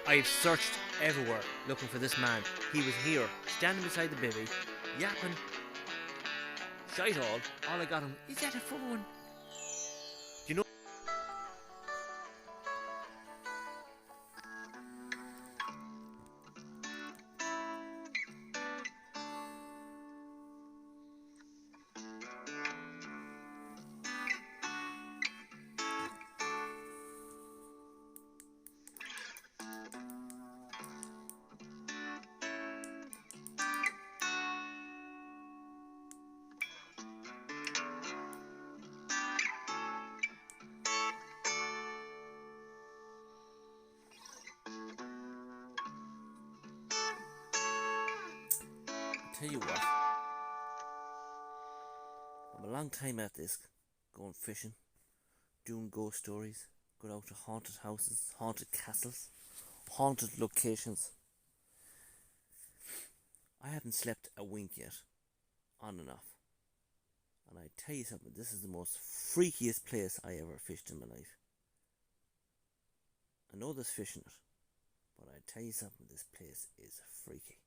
I've searched everywhere looking for this man. He was here, standing beside the bivvy, yapping shite all I got him, is that a phone? Do you know? Tell you what, I'm a long time at this, going fishing, doing ghost stories, going out to haunted houses, haunted castles, haunted locations. I haven't slept a wink yet, on and off. And I tell you something, this is the most freakiest place I ever fished in my life. I know there's fish in it, but I tell you something, this place is freaky.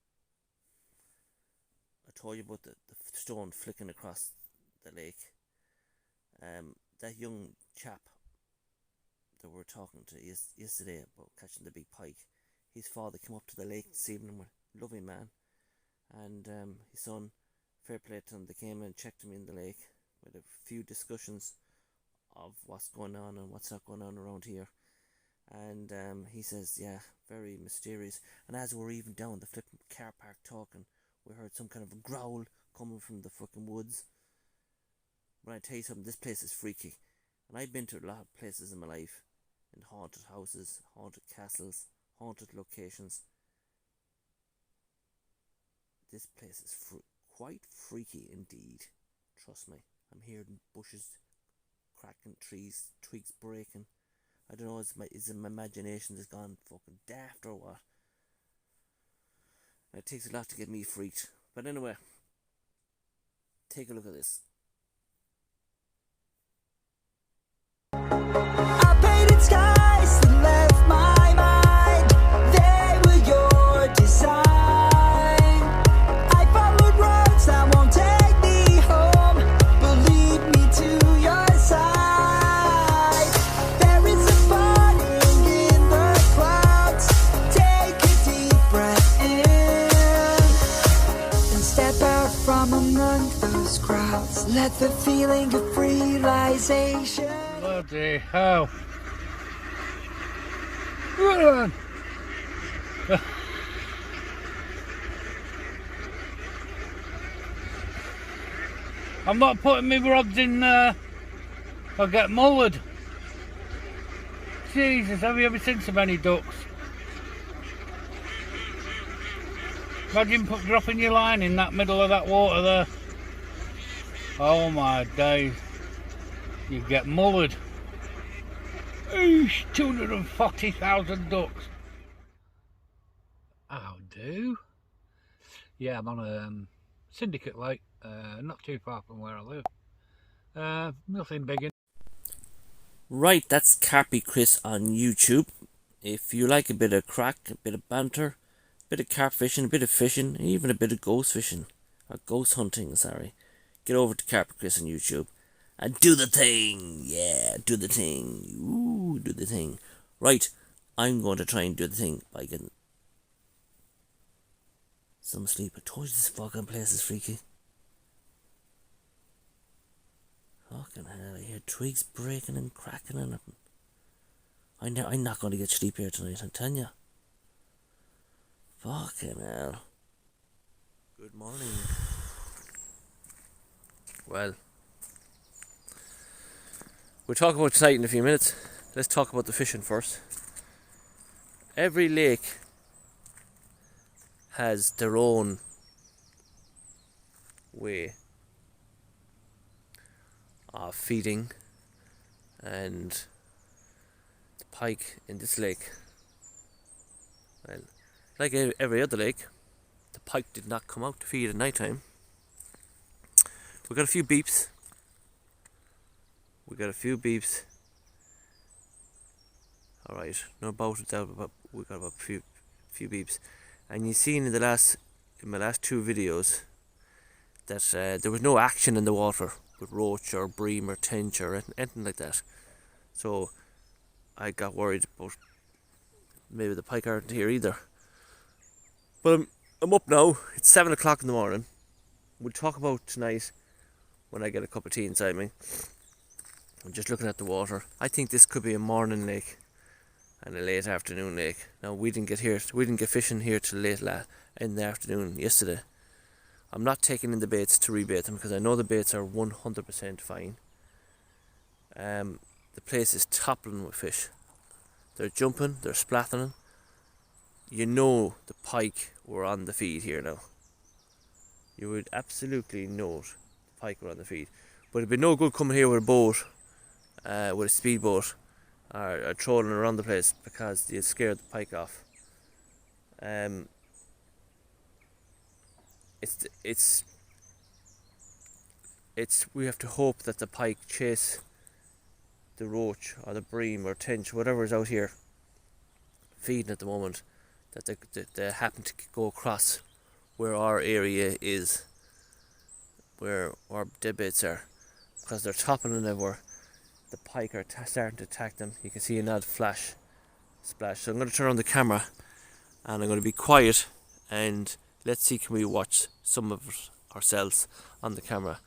I told you about the stone flicking across the lake. That young chap that we were talking to yesterday about catching the big pike, his father came up to the lake this evening with a lovely man, and his son, fair play to them, they came and checked him in the lake with a few discussions of what's going on and what's not going on around here. And he says, yeah, very mysterious. And as we're even down the flipping car park talking, we heard some kind of a growl coming from the fucking woods. But I tell you something, this place is freaky. And I've been to a lot of places in my life, in haunted houses, haunted castles, haunted locations. This place is quite freaky indeed. Trust me. I'm hearing bushes cracking, twigs breaking. I don't know, is my imagination has gone fucking daft or what? It takes a lot to get me freaked. But anyway, take a look at this. I painted skies that left my mind. They were your design. I followed roads that won't take me home, but lead me to your side. There is a burning in the clouds. Take a deep breath in and step out from among those crowds. Let the feeling of realization. Bloody hell. Run! I'm not putting my rods in there. I'll get mullered. Jesus, have you ever seen so many ducks? Imagine dropping your line in that middle of that water there. Oh my days. You get mullered. Eesh, 240,000 ducks. How do? Yeah, I'm on a syndicate lake, not too far from where I live. Nothing big in. Right, that's Carpy Chris on YouTube. If you like a bit of crack, a bit of banter, a bit of carp fishing, a bit of fishing, even a bit of ghost fishing, or ghost hunting, sorry, get over to Carpy Chris on YouTube. And do the thing, yeah, do the thing, ooh, do the thing. Right, I'm going to try and do the thing by getting some sleep. I told you this fucking place is freaky. Fucking hell, I hear twigs breaking and cracking and everything. I'm not going to get sleep here tonight, I'm telling you. Fucking hell. Good morning. Well, we'll talk about tonight in a few minutes. Let's talk about the fishing first. Every lake has their own way of feeding, and the pike in this lake, well, like every other lake, the pike did not come out to feed at night time. We got a few beeps. Alright, no about it out, but we got about few beeps. And you seen in my last two videos that there was no action in the water with roach or bream or tench or anything like that. So I got worried about maybe the pike aren't here either. But I'm up now. It's 7 o'clock in the morning. We'll talk about tonight when I get a cup of tea inside me. I'm just looking at the water. I think this could be a morning lake and a late afternoon lake. Now we didn't get fishing here till late in the afternoon yesterday. I'm not taking in the baits to rebait them because I know the baits are 100% fine. The place is toppling with fish. They're jumping, they're splattering. You know the pike were on the feed here now. You would absolutely know it. The pike were on the feed. But it'd be no good coming here with a boat, with a speedboat, or trolling around the place because you'd scare the pike off. We have to hope that the pike chase the roach or the bream or tench, whatever is out here feeding at the moment, that they happen to go across where our area is, where our dead baits are, because they're toppling everywhere. The pike are starting to attack them. You can see an odd splash. So I'm going to turn on the camera and I'm going to be quiet and let's see, can we watch some of it ourselves on the camera,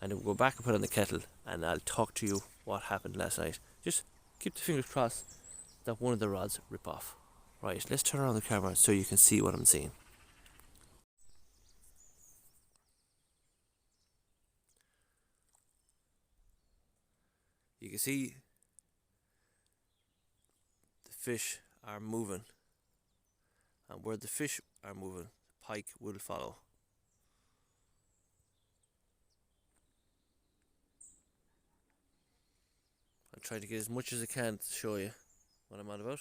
and then we'll go back and put on the kettle and I'll talk to you what happened last night. Just keep the fingers crossed that one of the rods rip off. Right, let's turn on the camera so you can see what I'm seeing. You can see the fish are moving, and where the fish are moving, the pike will follow. I'm trying to get as much as I can to show you what I'm on about.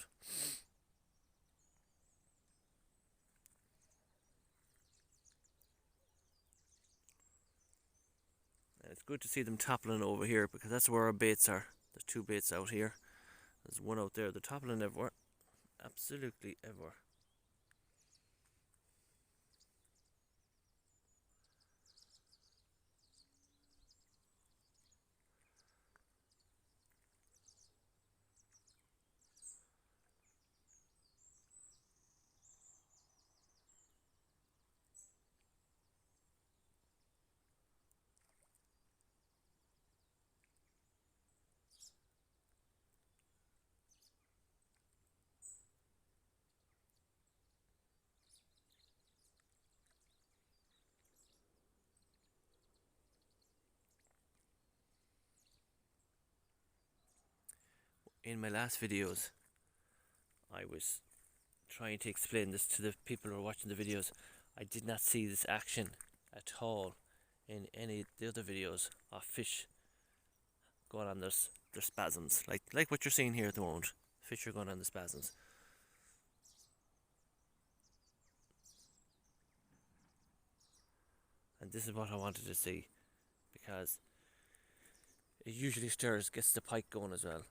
And it's good to see them toppling over here because that's where our baits are. There's two baits out here. There's one out there. They're toppling everywhere. Absolutely everywhere. In my last videos, I was trying to explain this to the people who are watching the videos. I did not see this action at all in any of the other videos of fish going on their spasms, like what you're seeing here at the moment. Fish are going on the spasms. And this is what I wanted to see, because it usually gets the pike going as well.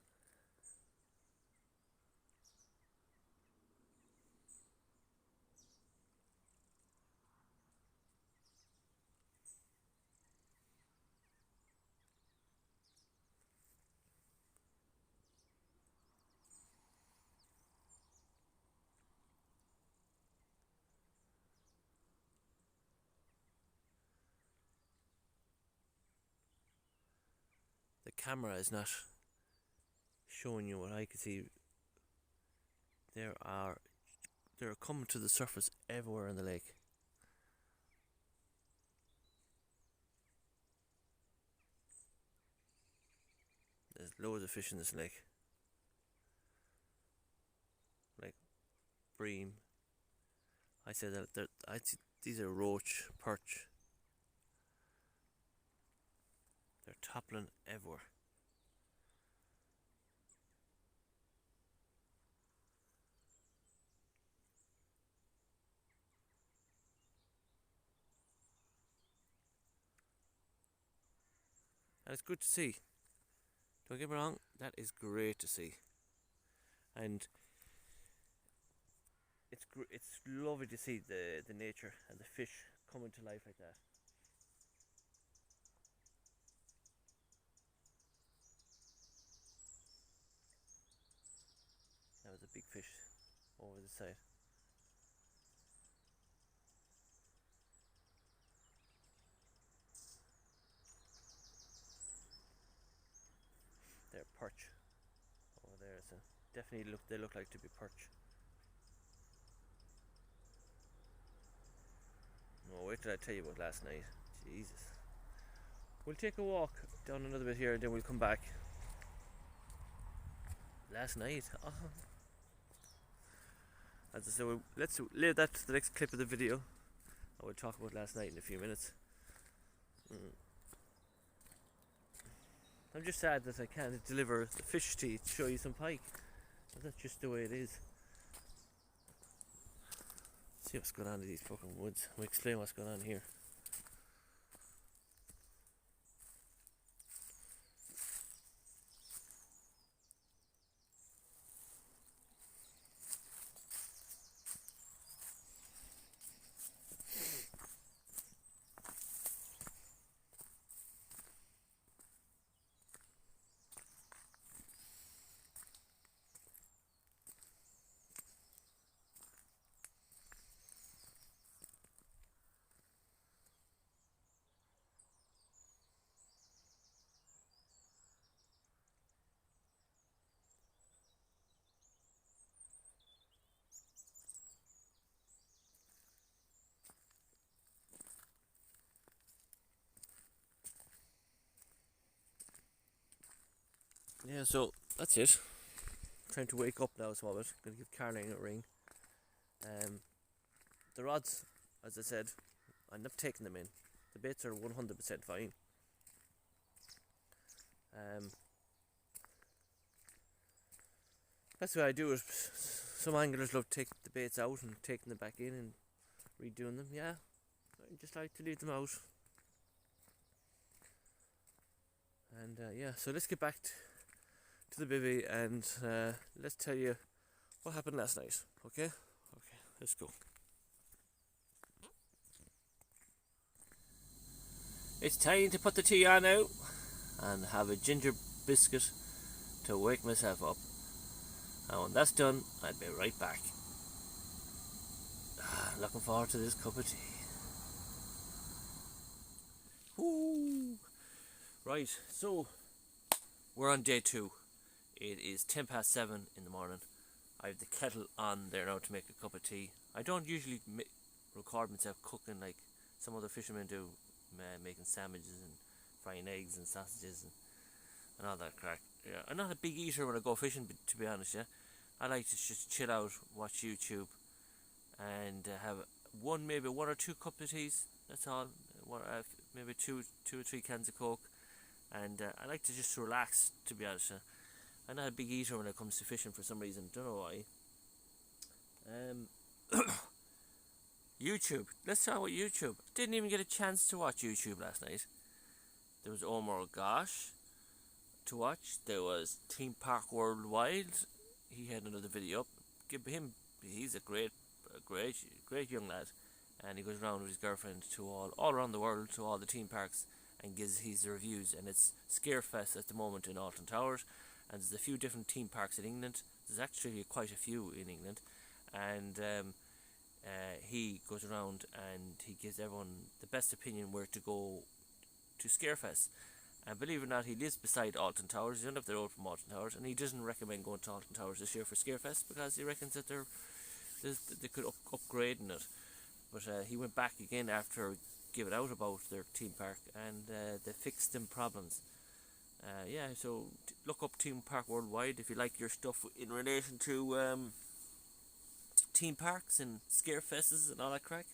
The camera is not showing you what I can see. They're coming to the surface everywhere in the lake. There's loads of fish in this lake, like bream. I said that these are roach, perch. They're toppling everywhere. And it's good to see. Don't get me wrong, that is great to see. and it's lovely to see the nature and the fish coming to life like that. That was a big fish over the side. They're perch over there, so definitely they look like to be perch. Oh, wait till I tell you about last night. Jesus. We'll take a walk down another bit here and then we'll come back. Last night. Oh. As I said, let's leave that to the next clip of the video. I will talk about last night in a few minutes. I'm just sad that I can't deliver the fish to you to show you some pike. But that's just the way it is. See what's going on in these fucking woods. I'll explain what's going on here. Yeah, so that's it. Trying to wake up now, so I'm gonna give Caroline a ring. The rods, as I said, I'm not taking them in. The baits are 100% fine. That's what I do. Is some anglers love taking the baits out and taking them back in and redoing them. Yeah, I just like to leave them out. And yeah, so let's get back to the bivvy and let's tell you what happened last night. Okay? Okay, let's go. It's time to put the tea on now and have a ginger biscuit to wake myself up. And when that's done, I'll be right back. Looking forward to this cup of tea. Woo! Right, so we're on day 2. It is 7:10 in the morning. I have the kettle on there now to make a cup of tea. I don't usually record myself cooking like some other fishermen do, making sandwiches and frying eggs and sausages and all that crack. Yeah, I'm not a big eater when I go fishing, to be honest. Yeah, I like to just chill out, watch YouTube, and have maybe one or two cups of teas. That's all. Maybe two or three cans of Coke, and I like to just relax. To be honest, I'm not a big eater when it comes to fishing for some reason. Don't know why. YouTube. Let's talk about YouTube. Didn't even get a chance to watch YouTube last night. There was Omar Gosh to watch. There was Team Park Worldwide. He had another video up. Give him. He's a great young lad, and he goes around with his girlfriend to all around the world to all the theme parks and gives his reviews. And it's Scarefest at the moment in Alton Towers, and there's a few different theme parks in England. There's actually quite a few in England, and he goes around and he gives everyone the best opinion where to go to Scarefest. And believe it or not, he lives beside Alton Towers. He's under the road from Alton Towers, and he doesn't recommend going to Alton Towers this year for Scarefest because he reckons that they could upgrade in it. But he went back again after giving out about their theme park, and they fixed them problems. Yeah, so look up Team Park Worldwide if you like your stuff in relation to theme parks and Scarefests and all that crack.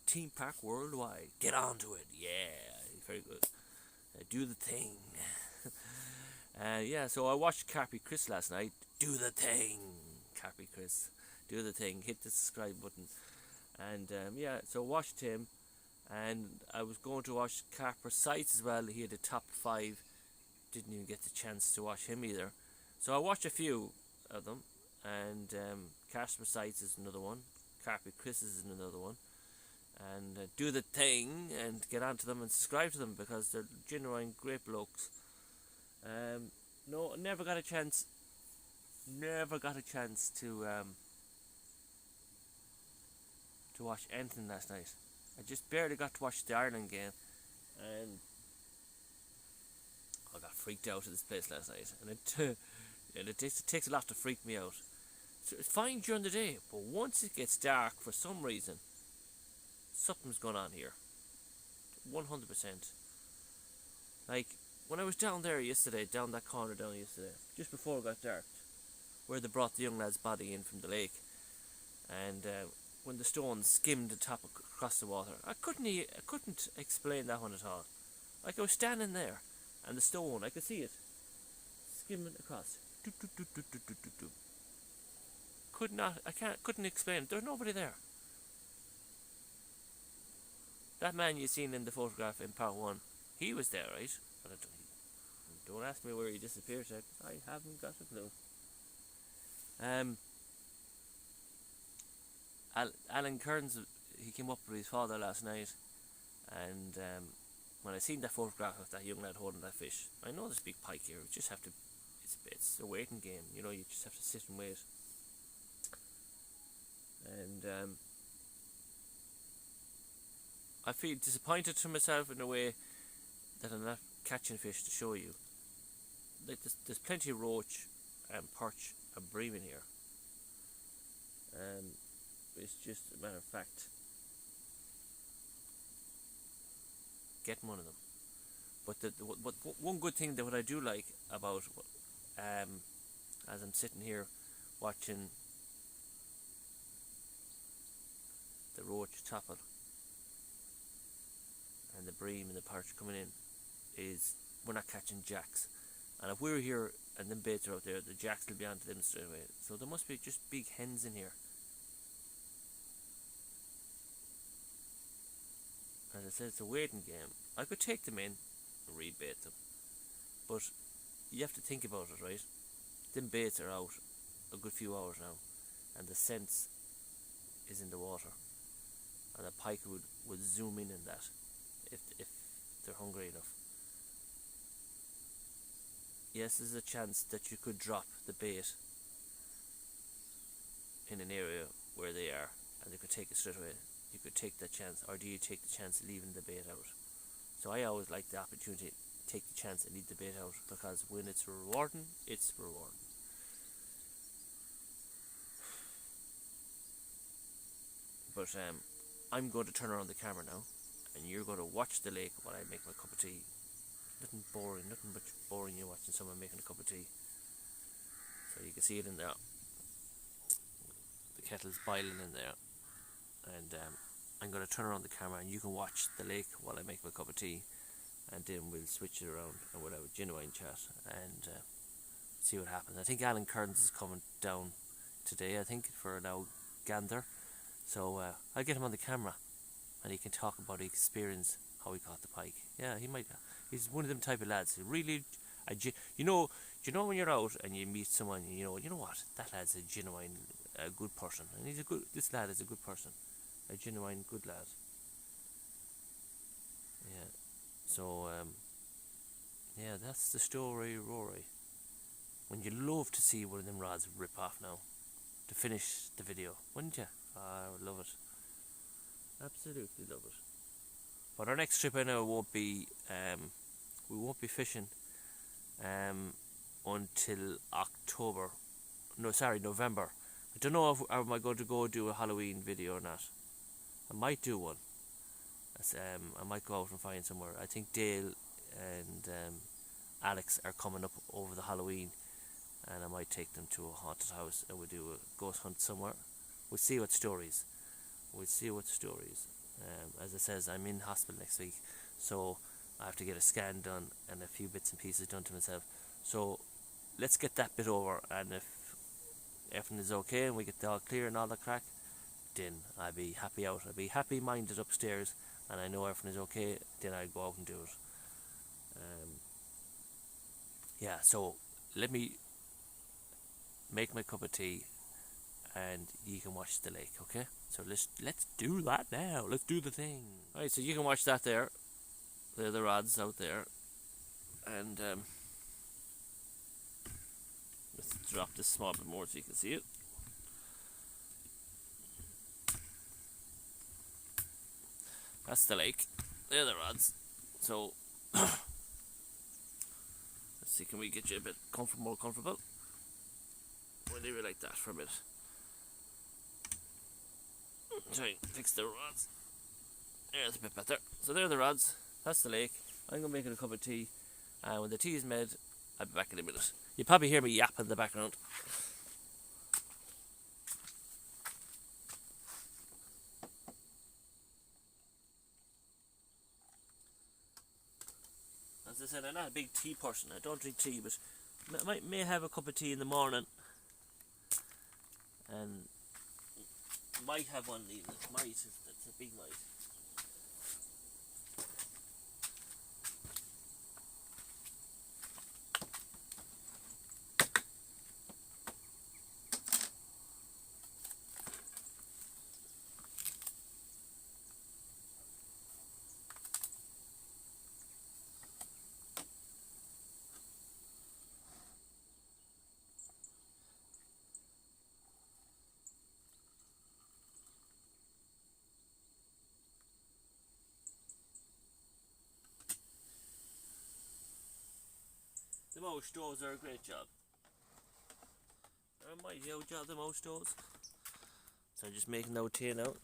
Team Park Worldwide. Get on to it. Yeah, very good. Do the thing. Yeah, so I watched Carpy Chris last night. Do the thing, Carpy Chris. Do the thing. Hit the subscribe button. And yeah, so watched him. And I was going to watch Carper Sites as well. He had the top 5. Didn't even get the chance to watch him either. So I watched a few of them. and Casper Sites is another one. Carpet Chris is another one. And do the thing and get onto them and subscribe to them because they're genuine great blokes. No, never got a chance to watch anything last night. I just barely got to watch the Ireland game, and I got freaked out at this place last night. And it takes a lot to freak me out. So it's fine during the day, but once it gets dark, for some reason, something's going on here. 100%. Like, when I was down there yesterday, down that corner down yesterday, just before it got dark, where they brought the young lad's body in from the lake, and when the stone skimmed the top across the water, I couldn't explain that one at all. Like, I was standing there, and the stone, I could see it skimming across. Do, do, do, do, do, do, do, do. Couldn't explain it. There was nobody there. That man you seen in the photograph in part 1, he was there, right? But don't ask me where he disappeared to. I haven't got a clue. Alan Kearns, he came up with his father last night, and when I seen that photograph of that young lad holding that fish, I know there's a big pike here. You just have to. It's a waiting game, you know. You just have to sit and wait. And I feel disappointed to myself in a way that I'm not catching fish to show you. Like there's plenty of roach and perch and bream in here. It's just a matter of fact getting one of them. But one good thing that what I do like about as I'm sitting here watching the roach topple and the bream and the perch coming in is we're not catching jacks. And if we're here and them baits are out there, the jacks will be onto them straight away. So there must be just big hens in here. As I said, it's a waiting game. I could take them in and rebait them, but you have to think about it, right? Them baits are out a good few hours now, and the sense is in the water, and a pike would zoom in that if they're hungry enough. Yes, there's a chance that you could drop the bait in an area where they are, and they could take it straight away. You could take that chance, or do you take the chance of leaving the bait out? So I always like the opportunity to take the chance and leave the bait out, because when it's rewarding, it's rewarding. But I'm going to turn around the camera now, and you're going to watch the lake while I make my cup of tea. Nothing much boring you watching someone making a cup of tea. So you can see it in there. The kettle's boiling in there. And I'm going to turn around the camera and you can watch the lake while I make my cup of tea, and then we'll switch it around and we'll have a genuine chat and see what happens. I think Alan Kearns is coming down today, I think, for now gander. So I'll get him on the camera and he can talk about the experience, how he caught the pike. Yeah, he might. He's one of them type of lads. He really, you know when you're out and you meet someone, you know what, that lad's a genuine good person, and this lad is a good person. A genuine good lad. Yeah. So yeah, that's the story, Rory. When you love to see one of them rods rip off now to finish the video, wouldn't you? I would love it. Absolutely love it. But our next trip, I know, won't be we won't be fishing until November. I don't know if am I going to go do a Halloween video or not. I might do one. I might go out and find somewhere. I think Dale and Alex are coming up over the Halloween, and I might take them to a haunted house and we'll do a ghost hunt somewhere. We'll see what stories. As I says, I'm in hospital next week, so I have to get a scan done and a few bits and pieces done to myself. So let's get that bit over, and if everything is okay and we get the all clear and all the crack, then I'll be happy out. I'll be happy minded upstairs, and I know everything is okay. Then I'll go out and do it. Yeah, so let me make my cup of tea and you can watch the lake. Okay, so let's do that now. Let's do the thing. Right, so you can watch that there. They're the rods out there, and let's drop this small bit more so you can see it. That's the lake. They're the rods. So let's see, can we get you a bit more comfortable? We'll leave it like that for a bit. Try and fix the rods. There's a bit better. So there are the rods. That's the lake. I'm gonna make it a cup of tea, and when the tea is made, I'll be back in a minute. You probably hear me yap in the background. As I said, I'm not a big tea person. I don't drink tea, but I may have a cup of tea in the morning, and might have one in the evening. Might, it's a big might. The mouse stoves are a great job. They're a mighty old job, the mouse stoves. So I'm just making no tea now.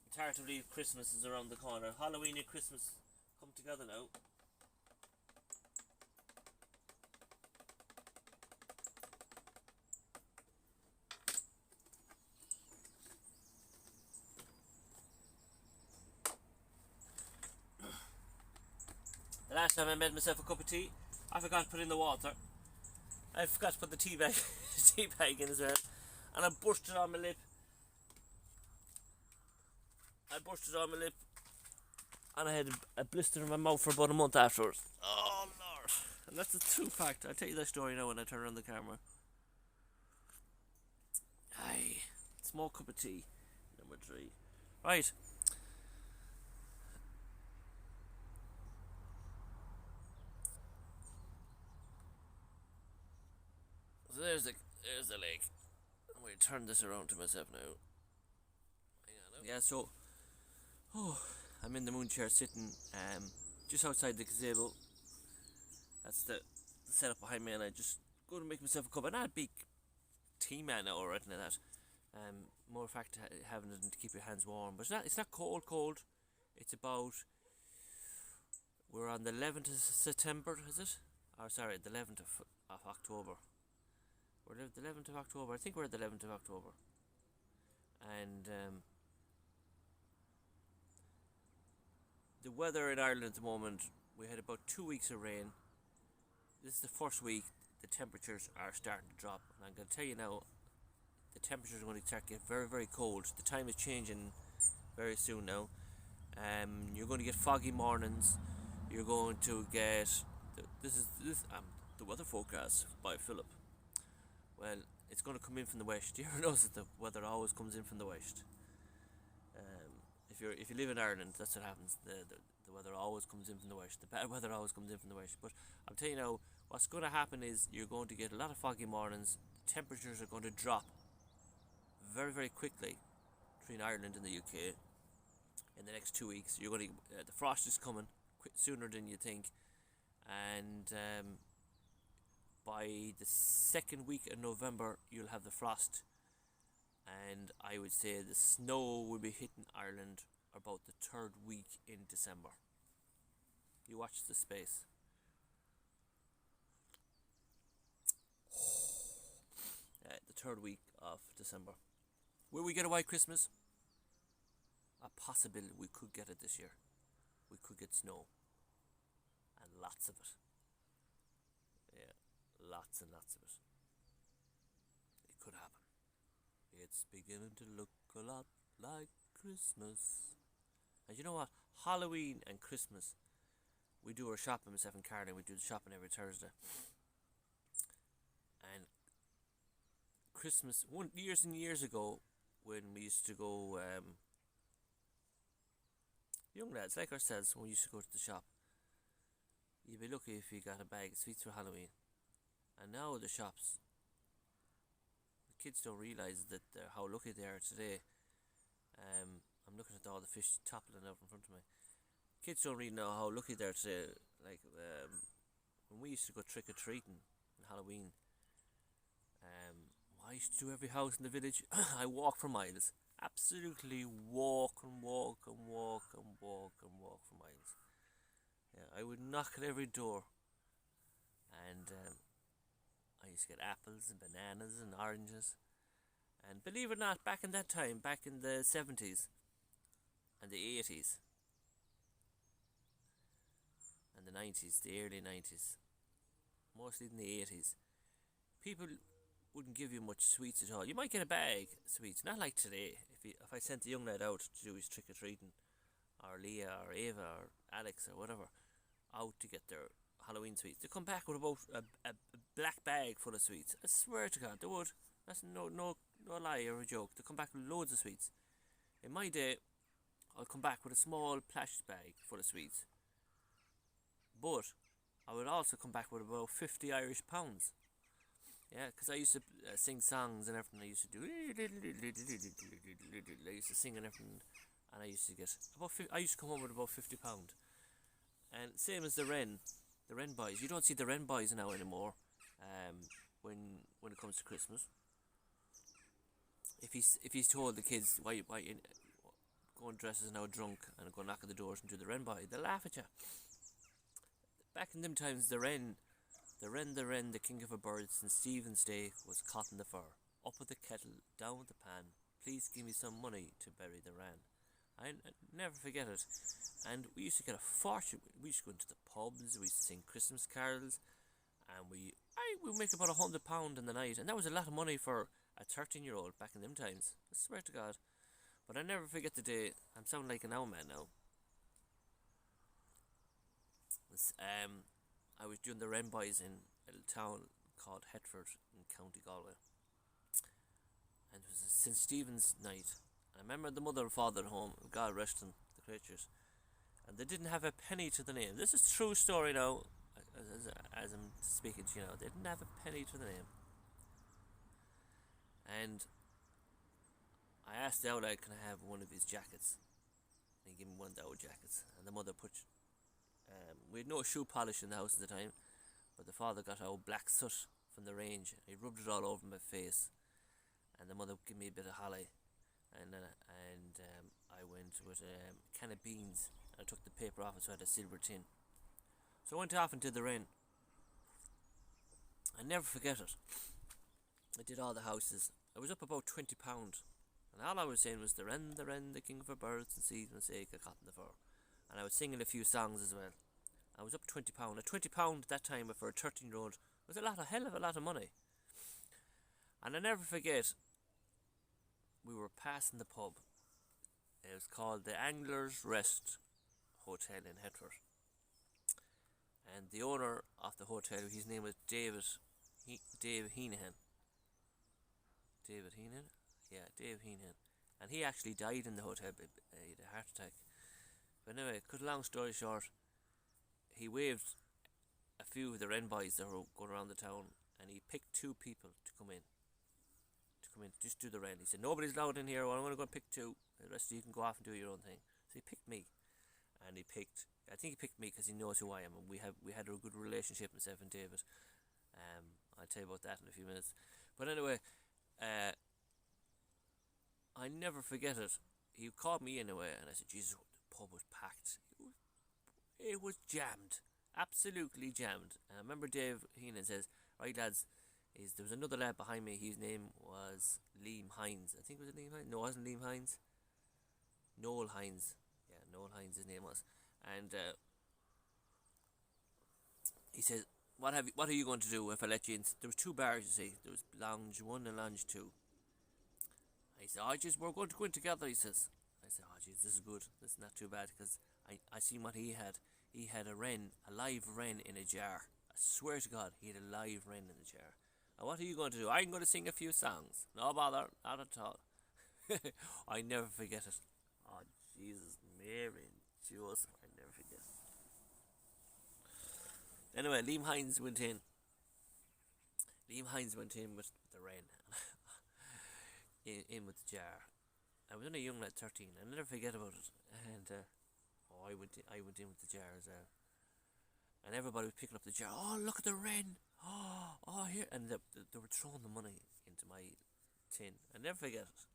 It's hard to believe Christmas is around the corner. Halloween and Christmas come together now. The last time I made myself a cup of tea, I forgot to put in the water. I forgot to put the tea bag in as well, and I burst it on my lip. And I had a blister in my mouth for about a month afterwards. Oh Lord! And that's a true fact. I'll tell you that story now when I turn around the camera. Aye, small cup of tea, number 3. Right. So there's the lake. I'm going to turn this around to myself now. Hang on. Yeah, so I'm in the moon chair sitting just outside the gazebo. That's the setup behind me, and I just go to make myself a cup. I'm not a big tea man or anything like that. More fact having it to keep your hands warm, but it's not cold. It's about, we're on the 11th of September, is it? Or sorry, the 11th of October. We're the 11th of October. I think we're at the 11th of October. And the weather in Ireland at the moment, we had about 2 weeks of rain. This is the first week the temperatures are starting to drop. And I'm going to tell you now, the temperatures are going to start to get very, very cold. The time is changing very soon now. You're going to get foggy mornings. You're going to get... This is the weather forecast by Philip. Well, it's going to come in from the west. You ever notice that the weather always comes in from the west? If you live in Ireland, that's what happens. The weather always comes in from the west. The bad weather always comes in from the west. But I'm telling you now, what's going to happen is you're going to get a lot of foggy mornings. Temperatures are going to drop very, very quickly between Ireland and the UK in the next 2 weeks. You're going to the frost is coming sooner than you think, and by the second week of November you'll have the frost, and I would say the snow will be hitting Ireland about the 3rd week in December. You watch the space. The 3rd week of December. Will we get a white Christmas? A possibility. We could get it this year. We could get snow. And lots of it. Yeah, lots and lots of it. It's beginning to look a lot like Christmas. And you know what? Halloween and Christmas, we do our shopping, myself and Caroline, we do the shopping every Thursday. And Christmas, years and years ago, when we used to go, young lads like ourselves, when we used to go to the shop, you'd be lucky if you got a bag of sweets for Halloween. And now the shops, the kids don't realise that how lucky they are today. I'm looking at all the fish toppling out in front of me. Kids don't really know how lucky they are today. Like when we used to go trick or treating on Halloween, I used to do every house in the village. I walked for miles, absolutely walk and walk and walk and walk and walk for miles. Yeah, I would knock at every door, and I used to get apples and bananas and oranges. And believe it or not, back in that time, back in the 70s and the 80s and the 90s, the early 90s, mostly in the 80s, people wouldn't give you much sweets at all. You might get a bag of sweets, not like today. If I sent a young lad out to do his trick-or-treating, or Leah or Ava or Alex or whatever, out to get their Halloween sweets, they come back with about a black bag full of sweets. I swear to God, they would. That's no lie or a joke. They come back with loads of sweets. In my day, I'll come back with a small plastic bag full of sweets. But I would also come back with about 50 Irish pounds. Yeah, because I used to sing songs and everything. I used to do. I used to sing and everything, and I used to get I used to come home with about £50. And same as the Wren boys. You don't see the Wren boys now anymore. When it comes to Christmas, if he's told the kids why you go and dress as now drunk and go knock at the doors and do the Wren boy, they'll laugh at you. Back in them times, the Wren, the king of the birds, and Stephen's Day was caught in the fur. Up with the kettle, down with the pan. Please give me some money to bury the wren. I never forget it. And we used to get a fortune. We used to go into the pubs. We used to sing Christmas carols, and we make about £100 in the night, and that was a lot of money for a 13-year-old back in them times. I swear to God. But I never forget the day. I'm sounding like an old man now. I was doing the Wren boys in a little town called Hetford in County Galway, and it was a St. Stephen's night. I remember the mother and father at home, God rest them, the creatures, and they didn't have a penny to the name. This is a true story now, as I'm speaking to you now. They didn't have a penny to the name. And I asked the old lad, can I have one of his jackets? And he gave me one of the old jackets. And the mother put, we had no shoe polish in the house at the time, but the father got old black soot from the range. He rubbed it all over my face. And the mother gave me a bit of holly. And I went with a can of beans. I took the paper off it so I had a silver tin. So I went off and did the Wren. I never forget it. I did all the houses. I was up about £20. And all I was saying was the Wren, the king of the birds and seeds and sake, I caught in the fur. And I was singing a few songs as well. I was up £20. A £20 at that time for a 13-year-old was a hell of a lot of money. And I never forget, we were passing the pub. It was called the Anglers Rest Hotel in Hetford. And the owner of the hotel, his name was Dave Heenan. David Heenan? Yeah, Dave Heenan. And he actually died in the hotel. He had a heart attack. But anyway, cut a long story short, he waved a few of the Wren boys that were going around the town, and he picked 2 people to come in, just do the Wren. He said, nobody's allowed in here, well, I'm going to go and pick 2, the rest of you can go off and do your own thing. So he picked me, and I think he picked me because he knows who I am, and we had a good relationship, myself and David. I'll tell you about that in a few minutes. But anyway, I never forget it. He called me anyway, and I said, Jesus, the pub was packed. It was jammed, absolutely jammed. And I remember Dave Heenan says, right lads, there was another lad behind me, his name was Liam Hines. I think it was Liam Hines. No, it wasn't Liam Hines. Noel Hines. Yeah, Noel Hines his name was. And he says, what are you going to do if I let you in? There was 2 bars, you see. There was lounge 1 and lounge 2. He said, "Oh, jeez, we're going to go in together." He says. I said, "Oh, jeez, this is good. This is not too bad because I seen what he had. He had a wren, a live wren in a jar. I swear to God, he had a live wren in the jar. And what are you going to do? I'm going to sing a few songs. No bother, not at all." I never forget it. Oh, Jesus, Mary and Joseph, I never forget. Anyway, Liam Hines went in. Liam Hines went in with the wren. in with the jar. I was only a young lad, 13. I never forget about it. And I went in with the jar as well. And everybody was picking up the jar. "Oh, look at the wren! Oh, here!" And they were throwing the money into my tin. I never forget it.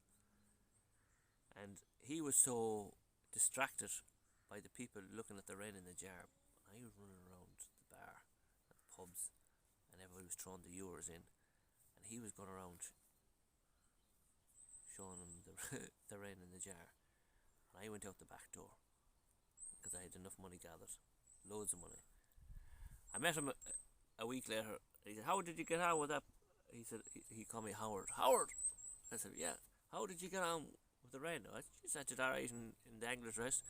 And he was so distracted by the people looking at the wren in the jar. I was running around the bar, at the pubs, and everybody was throwing the euros in, and he was going around showing them the wren in the jar. And I went out the back door because I had enough money gathered, loads of money. I met him a week later. He said, "How did you get on with that?" He said, he called me Howard. "Howard!" I said, "Yeah. How did you get on with the wren?" "I just did alright in the Angler's Rest."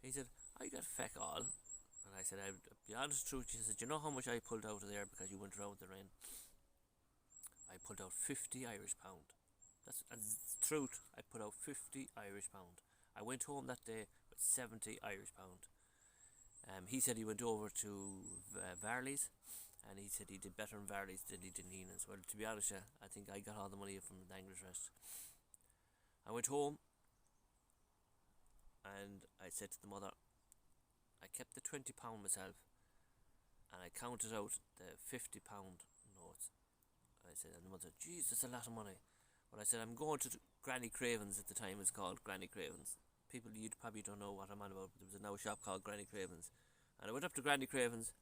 He said, "I got feck all." And I said, "I'll be honest truth." He said, "Do you know how much I pulled out of there because you went around with the wren?" I pulled out 50 Irish pound. That's the truth. I put out 50 Irish pound. I went home that day with 70 Irish pound. He said he went over to Varley's, and he said he did better in Varley's than he did in Heenan's. Well, to be honest, yeah, I think I got all the money from the Angler's Rest. I went home, and I said to the mother, I kept the £20 myself, and I counted out the £50 notes. I said, and the mother said, "Jeez, that's a lot of money." But I said, "I'm going to Granny Craven's." At the time, it's called Granny Craven's. People, you probably don't know what I'm on about. There was now a shop called Granny Craven's, and I went up to Granny Craven's,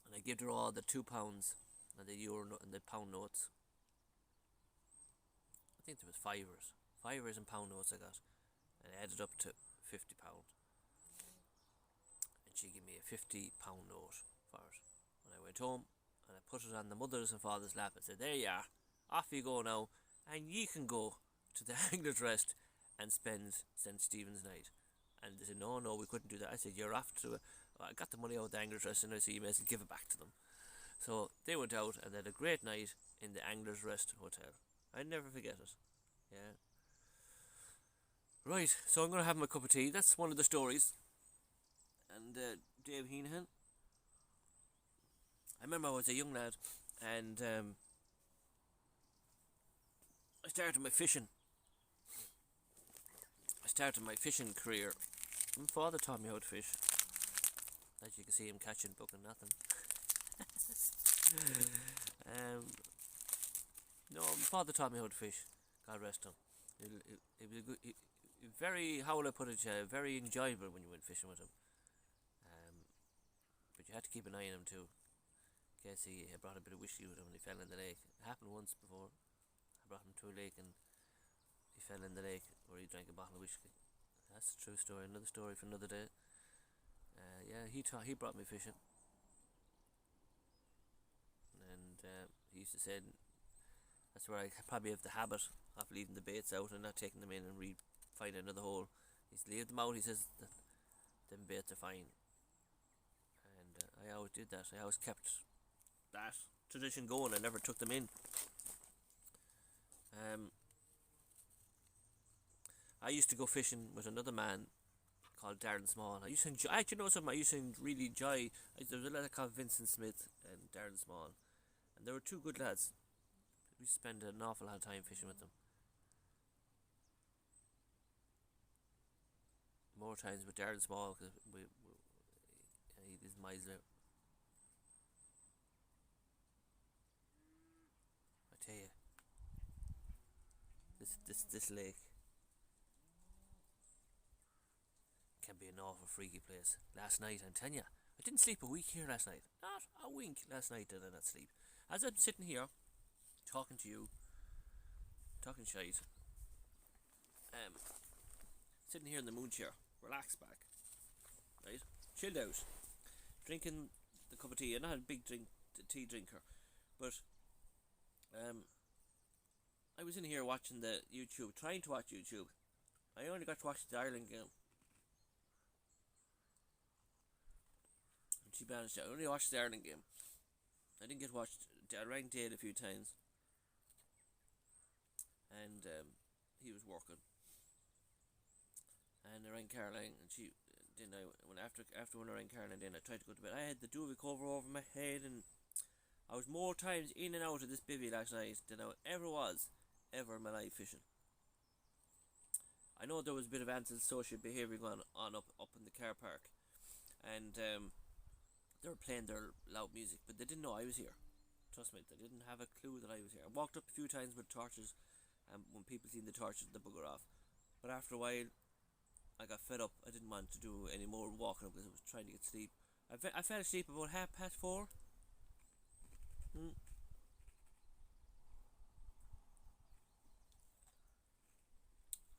and I gave her all the £2 and the euro and the pound notes. I think there was fivers and pound notes I got, and it added up to £50. And she gave me a £50 note for it. And I went home, and I put it on the mother's and father's lap and said, "There you are, off you go now, and ye can go to the Angler's Rest and spend St. Stephen's night." And they said, no, we couldn't do that. I said, "You're off to I got the money out of the Angler's Rest, and I said, you may as well give it back to them." So they went out and they had a great night in the Angler's Rest Hotel. I never forget it. Yeah. Right, so I'm going to have my cup of tea. That's one of the stories. And Dave Heenan. I remember I was a young lad, and I started my fishing career. My father taught me how to fish. As you can see, him catching, booking nothing. No, my father taught me how to fish. God rest him. It was a good, very, how will I put it, very enjoyable when you went fishing with him. But you had to keep an eye on him too, in case he brought a bit of whiskey with him and he fell in the lake. It happened once before. I brought him to a lake and he fell in the lake where he drank a bottle of whiskey. That's a true story. Another story for another day. Yeah, he brought me fishing, and he used to say that's where I probably have the habit of leaving the baits out and not taking them in and find another hole. He's leave them out. He says that them baits are fine, and I always did that. I always kept that tradition going. I never took them in. I used to go fishing with another man called Darren Small. I used to enjoy, actually, you know something, I used to really enjoy, there was a lad called Vincent Smith and Darren Small, and they were two good lads. We used to spend an awful lot of time fishing with them. More times with Darren Small, because he's miser. I tell you, this lake can be an awful freaky place. Last night, I'm telling you, I didn't sleep a week here last night. Not a wink last night did I not sleep. As I'm sitting here, talking to you, talking shite, sitting here in the moon chair, relaxed back, right, chilled out, drinking the cup of tea. I'm not a big tea drinker, but I was in here watching the YouTube, trying to watch YouTube. I only got to watch the Ireland game. And to be honest, I only watched the Ireland game. I didn't get watched. I rang Dale a few times, and he was working. And I rang Caroline, and she then after when I rang Caroline, then I tried to go to bed. I had the duvet cover over my head, and I was more times in and out of this bivvy last night than I ever was in my life fishing. I know there was a bit of antisocial behaviour going on up in the car park, and they were playing their loud music, but they didn't know I was here. Trust me, they didn't have a clue that I was here. I walked up a few times with torches, and when people seen the torches, they bugger off. But after a while, I got fed up. I didn't want to do any more walking up because I was trying to get sleep. I fell asleep about 4:30.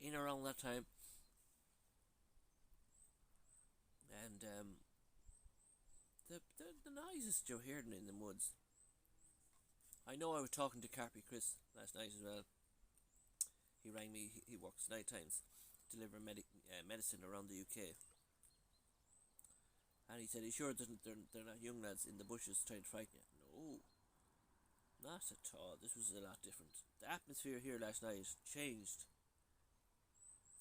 In around that time, and the noises you're hearing in the woods. I know I was talking to Carpy Chris last night as well. He rang me. He works night times, delivering medicine around the UK. And he said, "Are you sure they're not young lads in the bushes trying to frighten you?" No, not at all. This was a lot different. The atmosphere here last night changed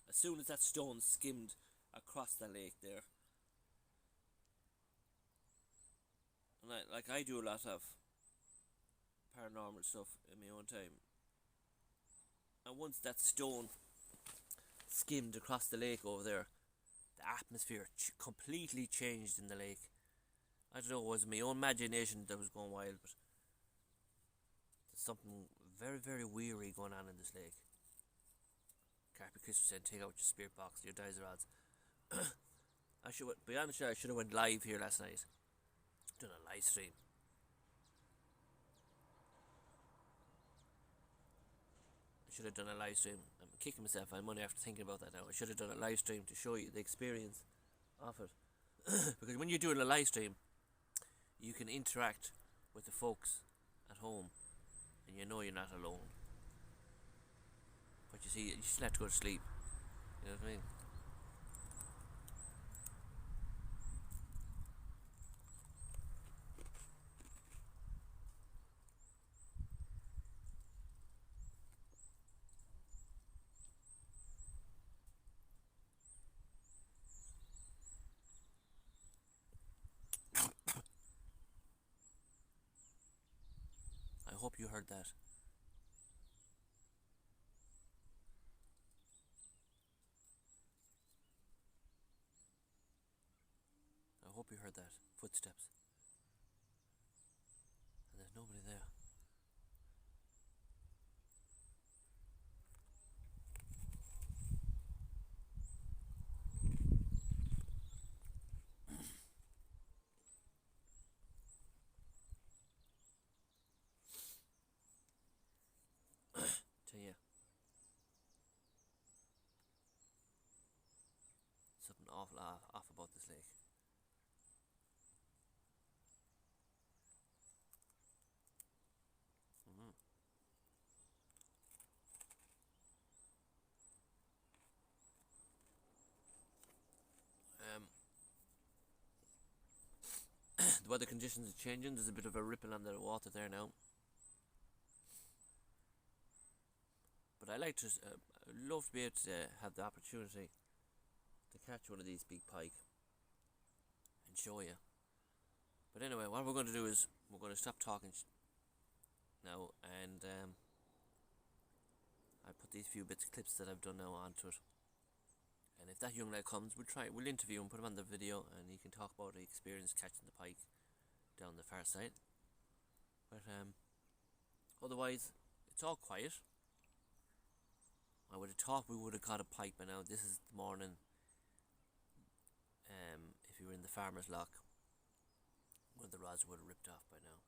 as soon as that stone skimmed across the lake there. And I do a lot of paranormal stuff in my own time. And once that stone skimmed across the lake over there, the atmosphere completely changed in the lake. I don't know, it was my own imagination that was going wild, but there's something very, very weary going on in this lake. Carpy Chris was saying, take out your spirit box, your dice rods. I should have went live here last night. Done a live stream. I should have done a live stream. I'm kicking myself. I'm only after thinking about that now. I should have done a live stream to show you the experience of it. Because when you're doing a live stream, you can interact with the folks at home, and you know you're not alone. But you see, you just have to go to sleep. You know what I mean? I hope you heard that. I hope you heard that. Footsteps. And there's nobody there. Tell you, something awful off about this lake. The weather conditions are changing. There's a bit of a ripple under the water there now. But I like to, love to be able to have the opportunity to catch one of these big pike and show you. But anyway, what we're going to do is we're going to stop talking now, and I put these few bits of clips that I've done now onto it. And if that young lad comes, we'll interview him, put him on the video, and he can talk about the experience catching the pike down the far side. But otherwise, it's all quiet. I would have thought we would have caught a pike by now. This is the morning. If you were in the farmer's lock, one of the rods would have ripped off by now.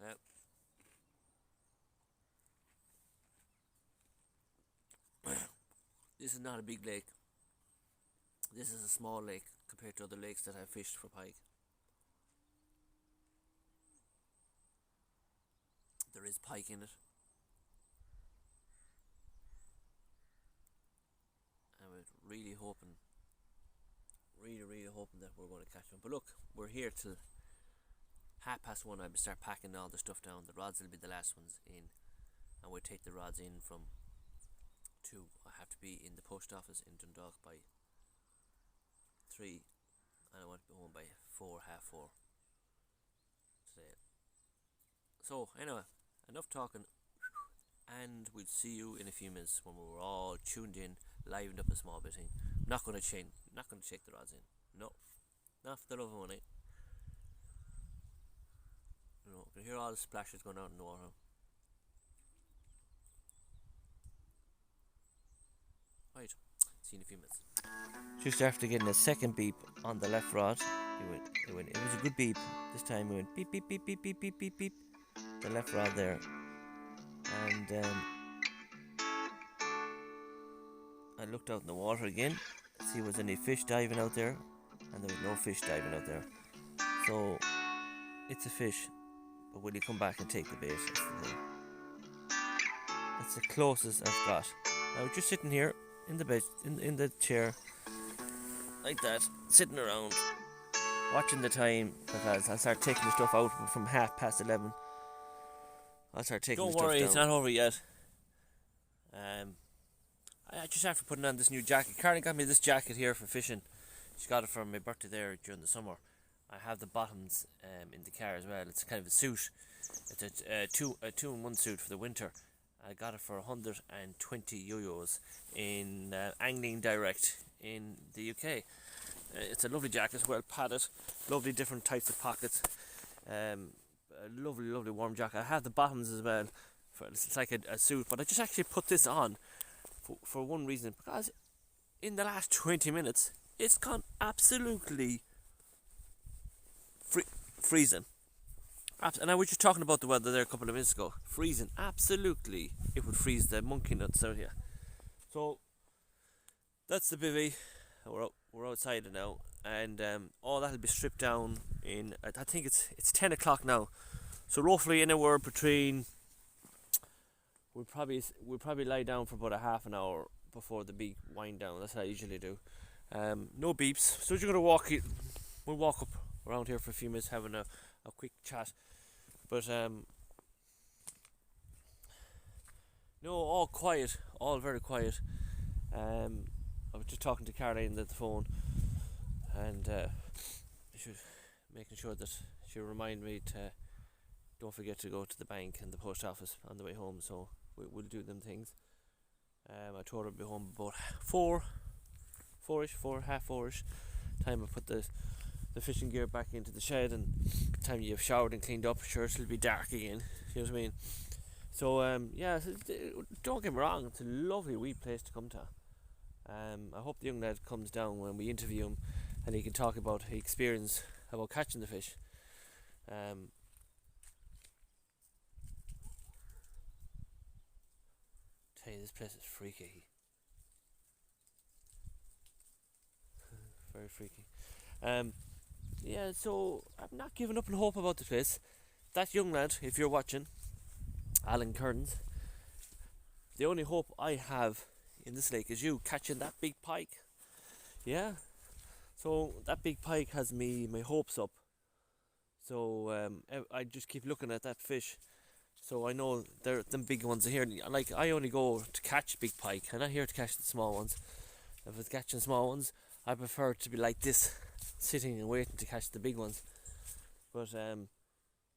Yep. This is not a big lake. This is a small lake compared to other lakes that I've fished for pike. The there is pike in it. And we're really hoping that we're going to catch one. But look, we're here till 1:30. I'll start packing all the stuff down. The rods will be the last ones in, and we'll take the rods in from 2. I have to be in the post office in Dundalk by 3, and I want to be home by 4, 4:30 today. So anyway, enough talking, and we'll see you in a few minutes when we're all tuned in, livened up a small bit. Not going to check the rods in. No, not for the love of money. You can hear all the splashes going out in the water. Right, see you in a few minutes. Just after getting a second beep on the left rod, it went. It was a good beep. This time it went beep beep beep beep beep beep beep beep. The left rod there, and I looked out in the water again to see if there was any fish diving out there, and there was no fish diving out there. So it's a fish, but will he come back and take the bait? That's the closest I've got. I was just sitting here in the bed, in the chair, like that, sitting around, watching the time, because I'll start taking the stuff out from 11:30. I'll start taking the stuff down. Don't worry, it's not over yet. I just after putting on this new jacket. Karen got me this jacket here for fishing. She got it for my birthday there during the summer. I have the bottoms in the car as well. It's kind of a suit. It's a two-in-one suit for the winter. I got it for 120 euros in Angling Direct in the UK. It's a lovely jacket, well padded, lovely different types of pockets. A lovely warm jacket. I have the bottoms as well. It's like a suit, but I just actually put this on for one reason, because in the last 20 minutes it's gone absolutely freezing. And I was just talking about the weather there a couple of minutes ago. Freezing, absolutely. It would freeze the monkey nuts out here. So that's the bivvy. We're outside it now, and all that'll be stripped down in. I think it's 10 o'clock now. So roughly anywhere between. We'll probably lie down for about a half an hour before the beep wind down. That's what I usually do. No beeps. So you're gonna we'll walk up around here for a few minutes, having a quick chat. But no, all quiet, all very quiet. I was just talking to Caroline at the phone, and making sure that she remind me to don't forget to go to the bank and the post office on the way home. So we'll do them things. I told her I'd be home about 4:30 time. I put the fishing gear back into the shed, and time you've showered and cleaned up, sure it'll be dark again. You know what I mean? So yeah, don't get me wrong, it's a lovely wee place to come to. I hope the young lad comes down when we interview him, and he can talk about his experience about catching the fish. Tell you, this place is freaky. Very freaky. Yeah, so I'm not giving up on hope about the place. That young lad, if you're watching, Alan Kearns, the only hope I have in this lake is you catching that big pike. Yeah, so that big pike has my hopes up. So I just keep looking at that fish. So I know them big ones are here. Like, I only go to catch big pike. I'm not here to catch the small ones. If it's catching small ones, I prefer to be like this, sitting and waiting to catch the big ones. But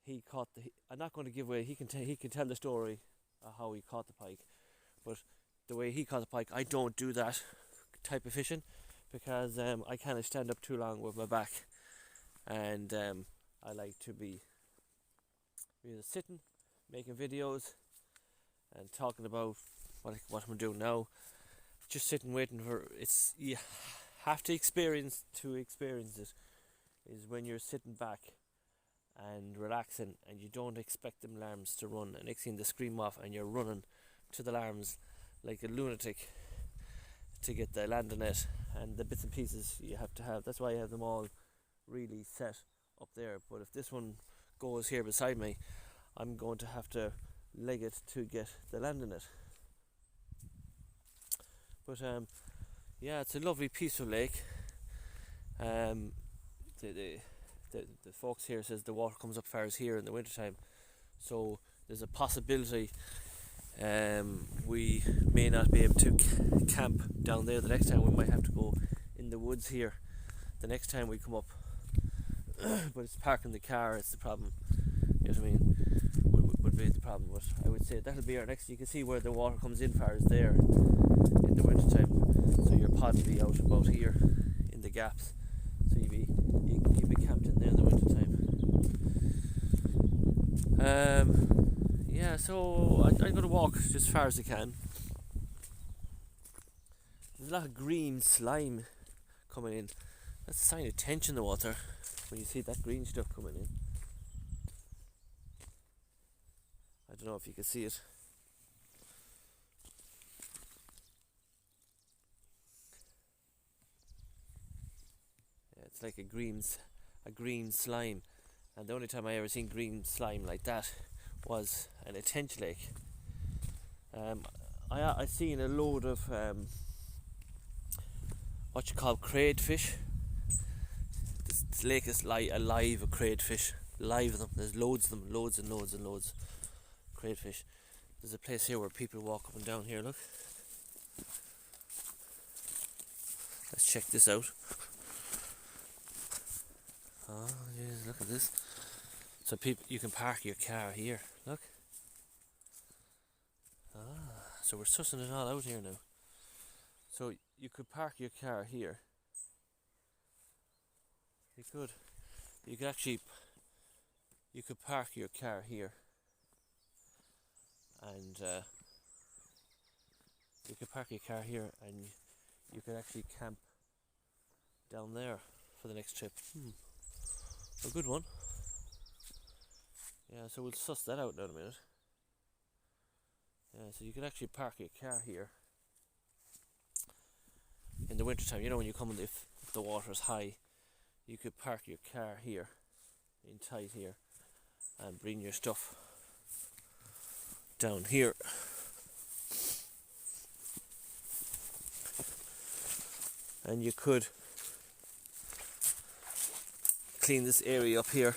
he caught I'm not going to give away. He can tell the story of how he caught the pike. But the way he caught the pike, I don't do that type of fishing, because I can't stand up too long with my back, and I like to be either sitting, making videos, and talking about what I'm doing now. Just sitting waiting for you have to experience it. Is when you're sitting back and relaxing, and you don't expect them alarms to run, and next thing they scream off, and you're running to the alarms like a lunatic to get the landing net and the bits and pieces you have to have. That's why I have them all really set up there. But if this one goes here beside me, I'm going to have to leg it to get the land in it. But yeah, it's a lovely peaceful lake. The folks here says the water comes up far as here in the winter time, so there's a possibility we may not be able to camp down there the next time. We might have to go in the woods here the next time we come up. But it's parking the car, it's the problem. You know what I mean? Would be the problem. But I would say that'll be our next. You can see where the water comes in far as there in the winter time. So your pod will be out about here in the gaps. So you'll be camped in there in the winter time. Yeah, so I'm going to walk just as far as I can. There's a lot of green slime coming in. That's a sign of tension in the water when you see that green stuff coming in. I don't know if you can see it. Yeah, it's like a green slime, and the only time I ever seen green slime like that was in a tench lake. I seen a load of what you call cradefish. This lake is alive with cradefish, live of them. There's loads of them, loads and loads and loads. Cradefish. There's a place here where people walk up and down here. Look. Let's check this out. Oh, jeez, look at this. So you can park your car here. Look. So we're sussing it all out here now. So you could park your car here. You could park your car here. And you could park your car here, and you could actually camp down there for the next trip. A good one. Yeah, so we'll suss that out in a minute. Yeah, so you could actually park your car here in the winter time. You know, when you come in, if the water's high, you could park your car here in tight here and bring your stuff down here. And you could clean this area up here.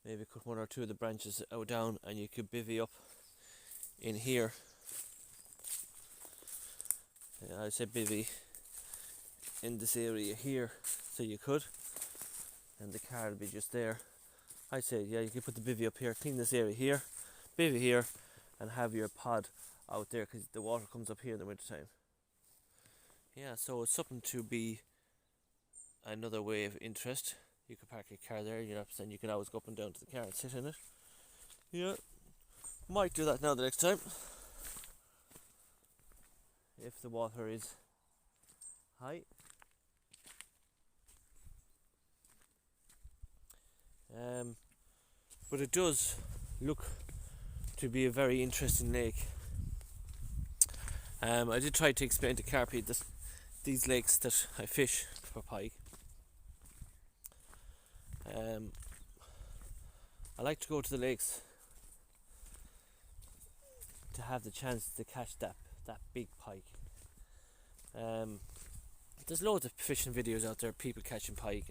Maybe cut one or two of the branches out down, and you could bivvy up in here. Yeah, I said bivvy in this area here, so you could, and the car would be just there. I say, yeah, you could put the bivvy up here, clean this area here, bivvy here, and have your pod out there, because the water comes up here in the winter time. Yeah, so it's something to be another way of interest. You could park your car there, you know, then you can always go up and down to the car and sit in it. Yeah, might do that now the next time, if the water is high. But it does look to be a very interesting lake. I did try to explain to Carpy that these lakes that I fish for pike, I like to go to the lakes to have the chance to catch that big pike. There's loads of fishing videos out there, people catching pike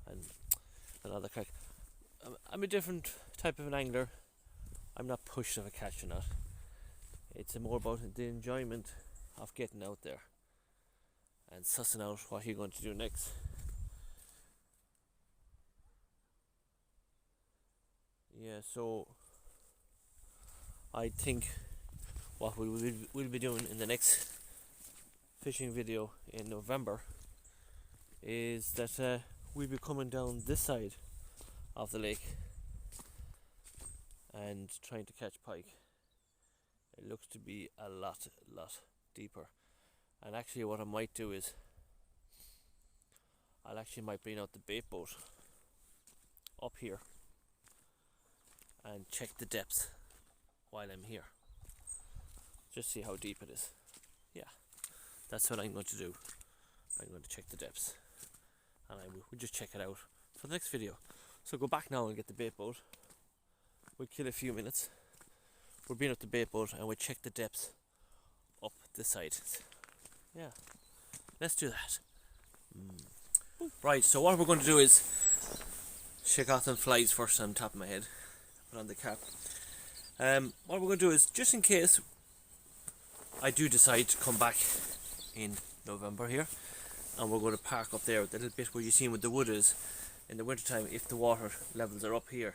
and all that crack. I'm a different type of an angler. I'm not pushed of a catch or not. It's more about the enjoyment of getting out there and sussing out what you're going to do next. Yeah, so I think what we will be doing in the next fishing video in November is that we'll be coming down this side of the lake and trying to catch pike. It looks to be a lot deeper, and actually what I might do is might bring out the bait boat up here and check the depth while I'm here, just see how deep it is. Yeah, that's what I'm going to do. I'm going to check the depths, and we'll just check it out for the next video. So go back now and get the bait boat. We'll kill a few minutes we're being up the bait boat and we check the depths up this side. Yeah, let's do that. Right, so what we're going to do is shake off them flies first on top of my head, put on the cap. What we're going to do is, just in case I do decide to come back in November here, and we're going to park up there, the little bit where you see where the wood is in the winter time. If the water levels are up here,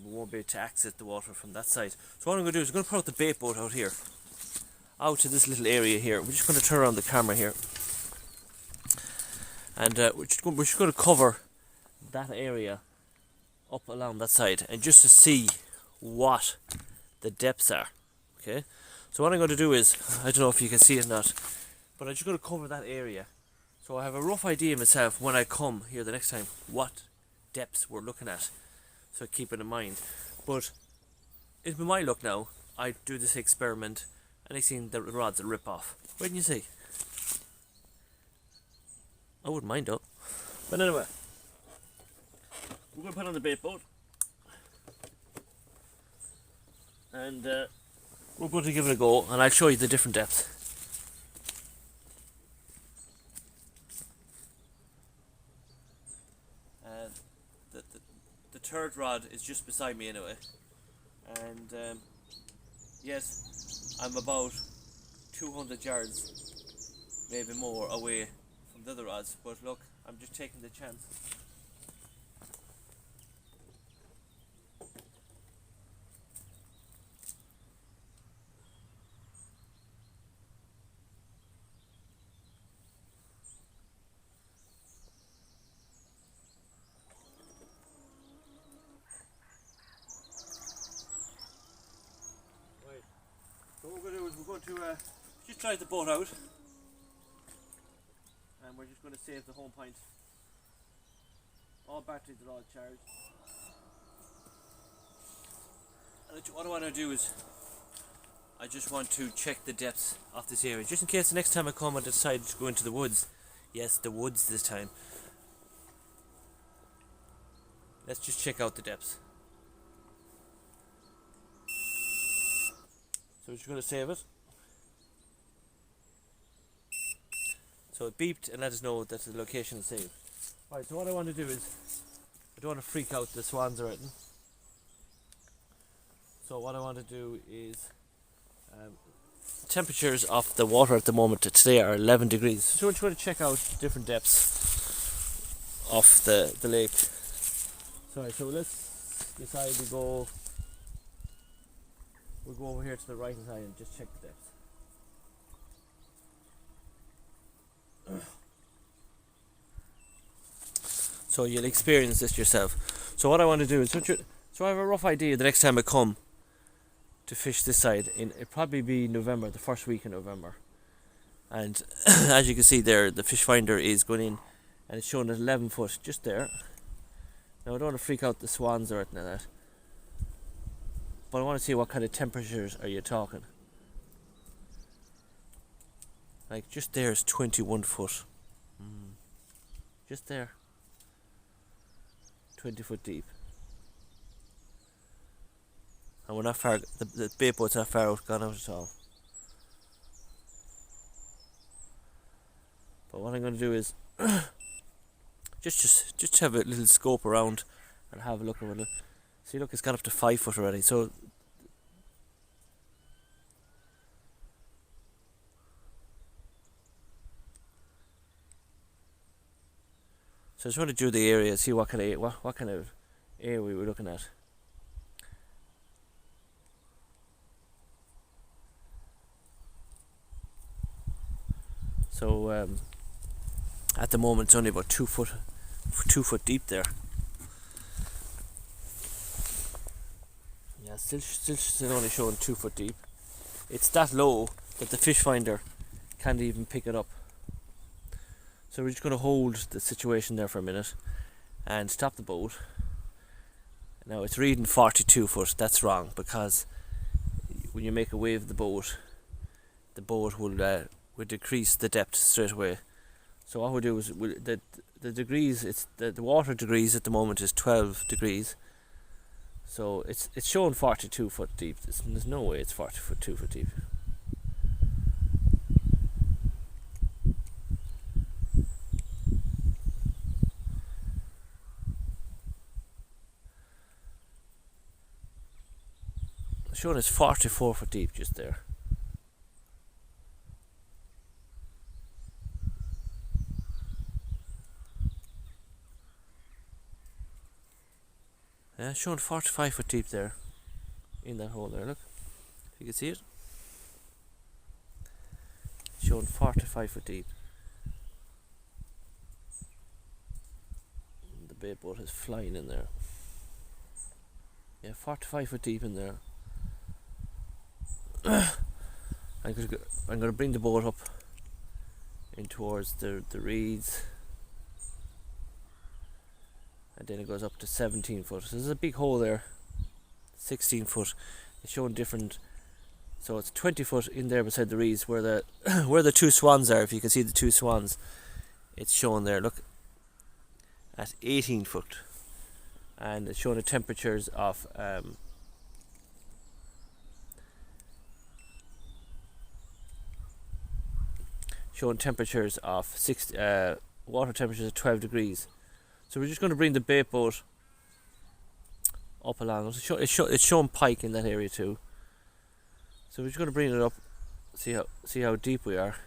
we won't be able to access the water from that side. So what I'm going to do is I'm going to put out the bait boat out here, out to this little area here. We're just going to turn around the camera here, and we're just going to cover that area up along that side, and just to see what the depths are. Okay, so what I'm going to do is, I don't know if you can see it or not, but I'm just going to cover that area, so I have a rough idea myself when I come here the next time what depths we're looking at, so keep it in mind. But it's my luck now, I do this experiment and I seen the rods will rip off. Wait and you see. I wouldn't mind though. But anyway, we're going to put on the bait boat, and we're going to give it a go, and I'll show you the different depths. The third rod is just beside me anyway, and yes, I'm about 200 yards, maybe more, away from the other rods, but look, I'm just taking the chance. So what we're going to do is we're going to just try the boat out, and we're just going to save the home point. All batteries are all charged. And what I want to do is, I just want to check the depths of this area, just in case the next time I come and decide to go into the woods. Yes, the woods this time. Let's just check out the depths. So we're just going to save it. So it beeped and let us know that the location is saved. Right, so what I want to do is, I don't want to freak out the swans or anything. So what I want to do is, temperatures of the water at the moment today are 11 degrees. So we're just going to check out different depths of the lake. Sorry, so let's decide we'll go over here to the right hand side and just check the depth. So you'll experience this yourself. So what I want to do is, so I have a rough idea the next time I come to fish this side, it'll probably be November, the first week in November. And as you can see there, the fish finder is going in and it's showing at 11 foot just there. Now I don't want to freak out the swans or anything like that, but I want to see what kind of temperatures are you talking. Like just there is 21 foot. Just there. 20 foot deep. And we're not far, the bait boat's not far out, gone out at all. But what I'm going to do is just have a little scope around and have a look at it. See, look, it's gone up to 5 foot already. So I just want to do the area, see what kind of area we were looking at. So at the moment it's only about 2 foot deep there. Yeah, still only showing 2 foot deep. It's that low that the fish finder can't even pick it up. So we're just going to hold the situation there for a minute and stop the boat. Now it's reading 42 foot. That's wrong, because when you make a wave of the boat will decrease the depth straight away. So what we'll do is the degrees, the water degrees at the moment is 12 degrees. So it's showing 42 foot deep. There's no way it's 42 foot deep. It's showing it's 44 foot deep just there. Yeah, showing 45 foot deep there in that hole there. Look, if you can see it, showing 45 foot deep. The bait boat is flying in there. Yeah, 45 foot deep in there. I'm gonna bring the boat up in towards the reeds, and then it goes up to 17 foot. So there's a big hole there. 16 foot. It's showing different. So it's 20 foot in there beside the reeds where the where the two swans are. If you can see the two swans, it's showing there. Look, at 18 foot, and it's showing the temperatures of showing temperatures of water temperatures of 12 degrees. So we're just going to bring the bait boat up along. It's showing pike in that area too. So we're just going to bring it up, see how deep we are.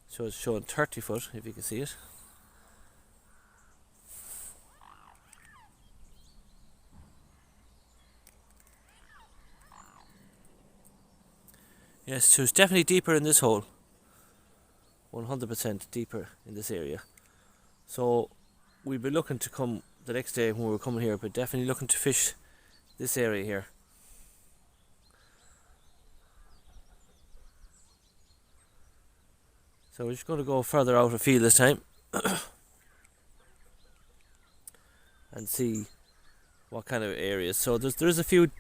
So it's showing 30 foot, if you can see it. Yes, so it's definitely deeper in this hole. 100% deeper in this area. So we'll be looking to come the next day when we're coming here, but definitely looking to fish this area here. So we're just going to go further out of field this time and see what kind of areas. So there's a few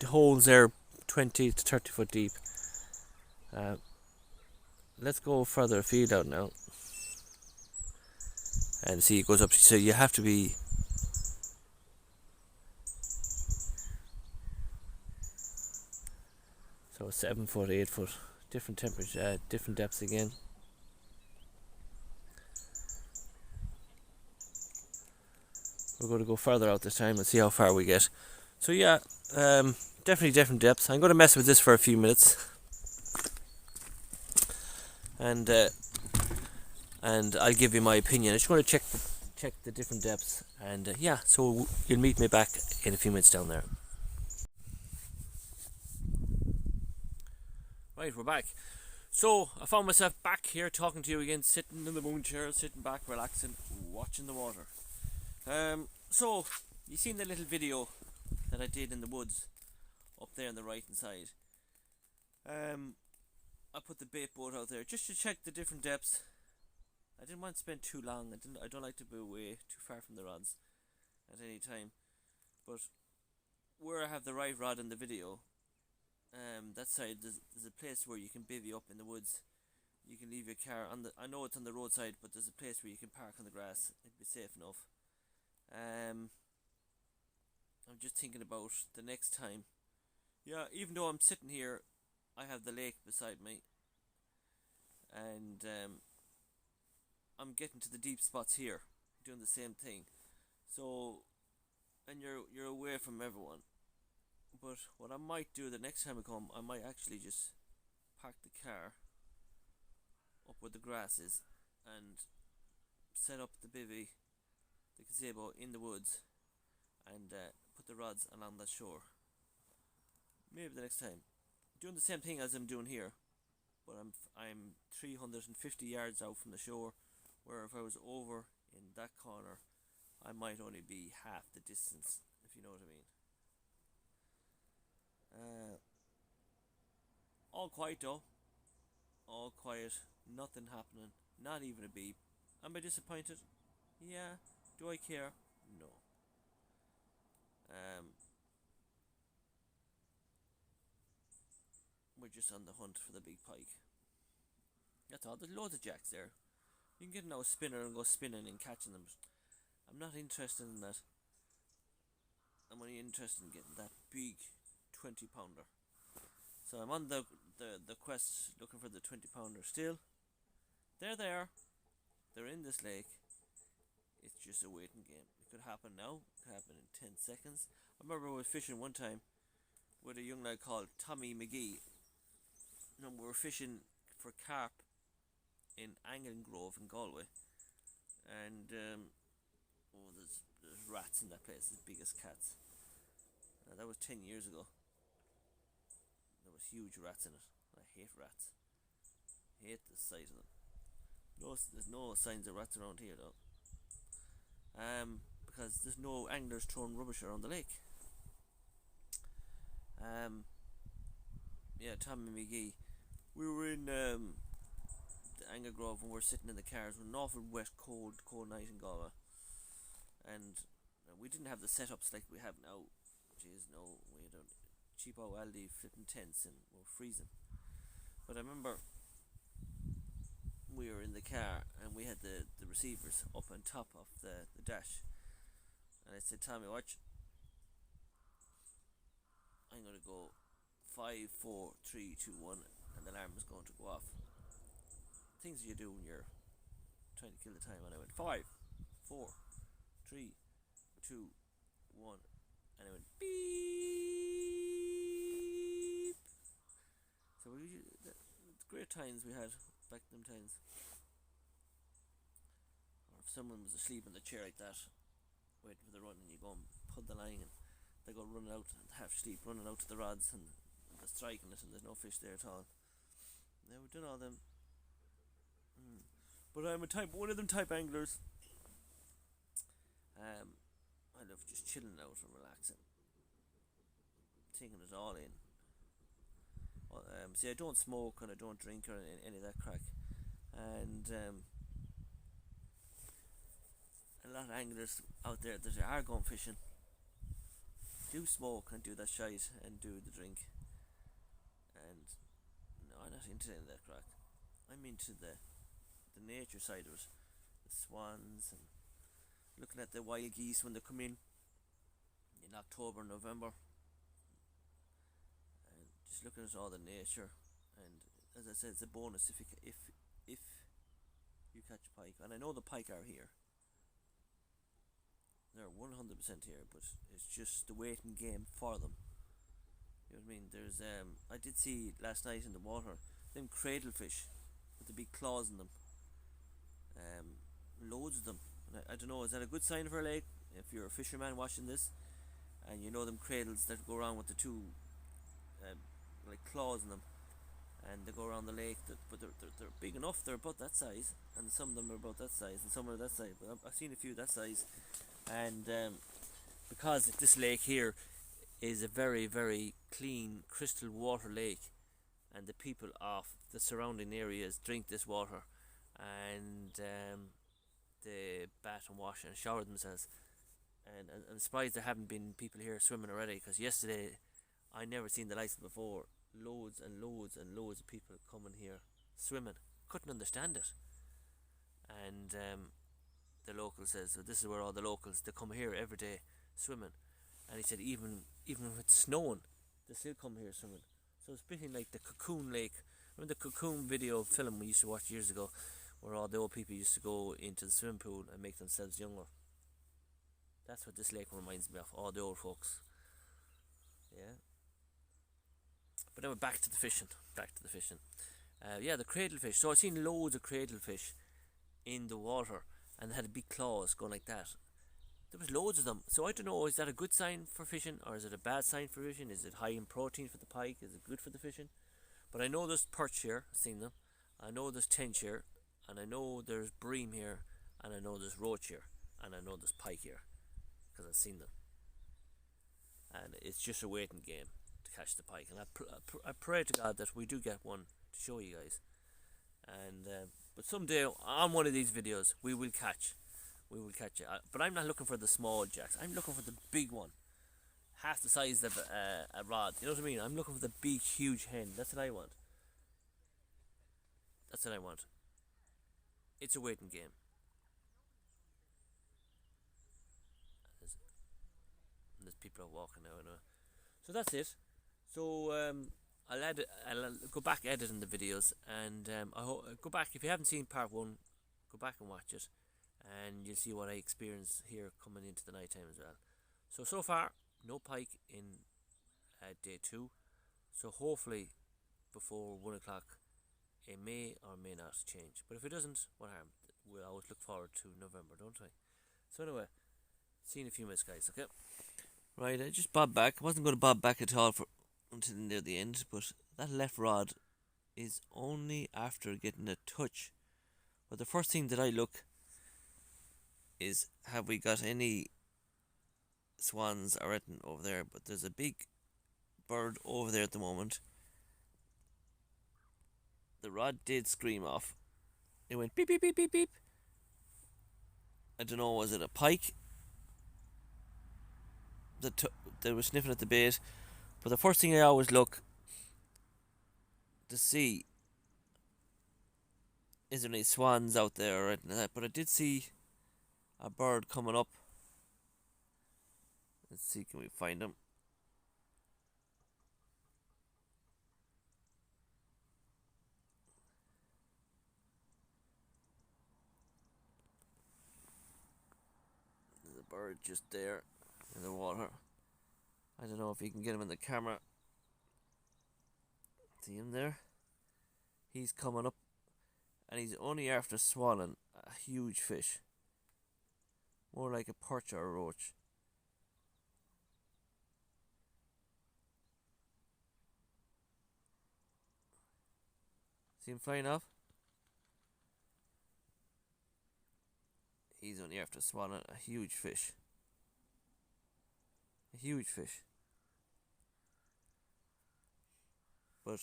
holes there, 20 to 30 foot deep. Let's go further afield out now and see it goes up. So you have to be so 7 foot, 8 foot, different temperature, different depths again. We're going to go further out this time and see how far we get. So yeah, definitely different depths. I'm going to mess with this for a few minutes, and I'll give you my opinion. I'm just going to check the different depths, and yeah. So you'll meet me back in a few minutes down there. Right, we're back. So I found myself back here talking to you again, sitting in the moon chair, sitting back, relaxing, watching the water. So you seen the little video that I did in the woods up there on the right hand side. I put the bait boat out there just to check the different depths. I didn't want to spend too long. I don't like to be away too far from the rods at any time. But where I have the right rod in the video, that side there's a place where you can bivvy up in the woods. You can leave your car on the. I know it's on the roadside, but there's a place where you can park on the grass. It'd be safe enough. I'm just thinking about the next time. Yeah, even though I'm sitting here, I have the lake beside me, and I'm getting to the deep spots here, doing the same thing. So, and you're away from everyone. But what I might do the next time I come, I might actually just park the car up where the grass is and set up the bivvy, the gazebo in the woods, and put the rods along that shore. Maybe the next time, doing the same thing as I'm doing here, but I'm 350 yards out from the shore, where if I was over in that corner, I might only be half the distance, if you know what I mean. All quiet though, all quiet, nothing happening, not even a beep. Am I disappointed? Yeah. Do I care? No. We're just on the hunt for the big pike. That's all. There's loads of jacks there. You can get now a spinner and go spinning and catching them. I'm not interested in that. I'm only interested in getting that big 20-pounder. So I'm on the quest looking for the 20-pounder still. They're there. They're in this lake. It's just a waiting game. It could happen now. It could happen in 10 seconds. I remember I was fishing one time with a young lad called Tommy McGee. And we were fishing for carp in Anglin Grove in Galway. And there's rats in that place, as big as cats. That was 10 years ago. There was huge rats in it. I hate rats. I hate the sight of them. There's no signs of rats around here though. Because there's no anglers throwing rubbish around the lake. Yeah, Tommy McGee. We were in the Anglin Grove and we were sitting in the cars with an awful wet, cold night in Galway. And we didn't have the setups like we have now. Jeez, no, we had a cheapo Aldi flipping tents and we were freezing. But I remember we were in the car and we had the receivers up on top of the dash. And I said, Tommy, watch. I'm going to go 5, 4, 3, 2, 1 and the alarm is going to go off. Things you do when you're trying to kill the time. And I went 5, 4, 3, 2, 1 and I went beep. So the great times we had back them times. Or if someone was asleep in the chair like that, waiting for the run, and you go and pull the line and they go running out and half asleep, running out to the rods and they're striking it and there's no fish there at all. Yeah, we've done all them. But I'm one of them type anglers. I love just chilling out and relaxing, taking it all in. See, I don't smoke and I don't drink or any of that crack. And a lot of anglers out there that are going fishing do smoke and do that shite and do the drink. And no, I'm not into any of that crack. I'm into the nature side of it. The swans and looking at the wild geese when they come in October, November. And just looking at all the nature. And as I said, it's a bonus if you catch a pike. And I know the pike are here. They're 100% here, but it's just the waiting game for them. You know what I mean? There's I did see last night in the water them cradlefish with the big claws in them. Loads of them. And I don't know, is that a good sign for a lake? If you're a fisherman watching this, and you know them cradles that go around with the two like claws in them, and they go around the lake. But they're big enough. They're about that size, and some of them are about that size, and some are that size. But I've seen a few that size. And because this lake here is a very, very clean crystal water lake, and the people of the surrounding areas drink this water, and they bath and wash and shower themselves. And I'm surprised there haven't been people here swimming already, because yesterday I never seen the likes before. Loads and loads and loads of people coming here swimming. Couldn't understand it. And the local says, so this is where all the locals, they come here every day swimming. And he said even if it's snowing, they still come here swimming. So it's pretty like the Cocoon Lake. Remember the Cocoon video film we used to watch years ago, where all the old people used to go into the swimming pool and make themselves younger? That's what this lake reminds me of, all the old folks. Yeah. But then we're back to the fishing. Yeah, the cradlefish. So I've seen loads of cradlefish in the water, and they had big claws going like that. There was loads of them. So I don't know, is that a good sign for fishing, or is it a bad sign for fishing? Is it high in protein for the pike? Is it good for the fishing? But I know there's perch here, I've seen them. I know there's tench here, and I know there's bream here, and I know there's roach here, and I know there's pike here, because I've seen them. And it's just a waiting game to catch the pike. And I pray to God that we do get one to show you guys. And but someday on one of these videos we will catch it. But I'm not looking for the small jacks. I'm looking for the big one, half the size of a rod. You know what I mean? I'm looking for the big, huge hen. That's what I want. That's what I want. It's a waiting game. There's people out walking now anyway. So that's it. So I'll go back editing the videos, and go back if you haven't seen part 1. Go back and watch it, and you'll see what I experienced here coming into the night time as well. So far, no pike in day 2. So hopefully before 1 o'clock it may or may not change. But if it doesn't, what harm? We'll always look forward to November, don't we? So anyway, see you in a few minutes, guys, okay? Right, I just bobbed back. I wasn't going to bob back at all until near the end, but that left rod is only after getting a touch. But the first thing that I look is, have we got any swans or anything over there? But there's a big bird over there at the moment. The rod did scream off. It went beep, beep, beep, beep, beep. I don't know, was it a pike that was sniffing at the bait? But the first thing I always look to see, is there any swans out there or anything like that? But I did see a bird coming up. Let's see, can we find him? There's a bird just there in the water. I don't know if you can get him in the camera. See him there? He's coming up, and he's only after swallowing a huge fish. More like a perch or a roach. See him flying off? He's only after swallowing a huge fish. A huge fish. But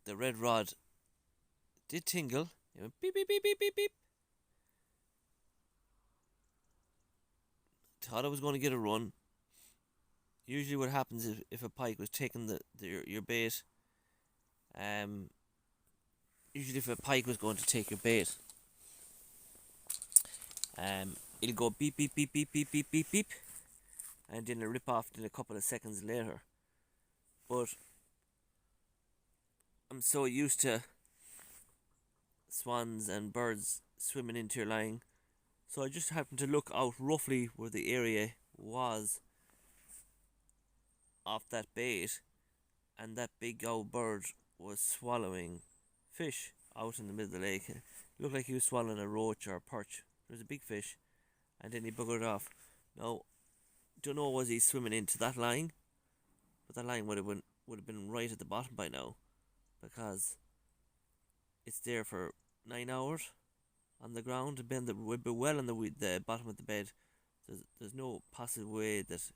the red rod did tingle. It went beep, beep, beep, beep, beep, beep. Thought I was going to get a run. Usually what happens if a pike was taking your bait, usually if a pike was going to take your bait, it'll go beep, beep, beep, beep, beep, beep, beep, beep, and then it'll rip off in a couple of seconds later. But I'm so used to swans and birds swimming into your line, so I just happened to look out roughly where the area was off that bait, and that big old bird was swallowing fish out in the middle of the lake. It looked like he was swallowing a roach or a perch. It was a big fish, and then he buggered off. Now, don't know was he swimming into that line, but that line would have been right at the bottom by now, because it's there for 9 hours on the ground. Would be well on the bottom of the bed. There's no possible way that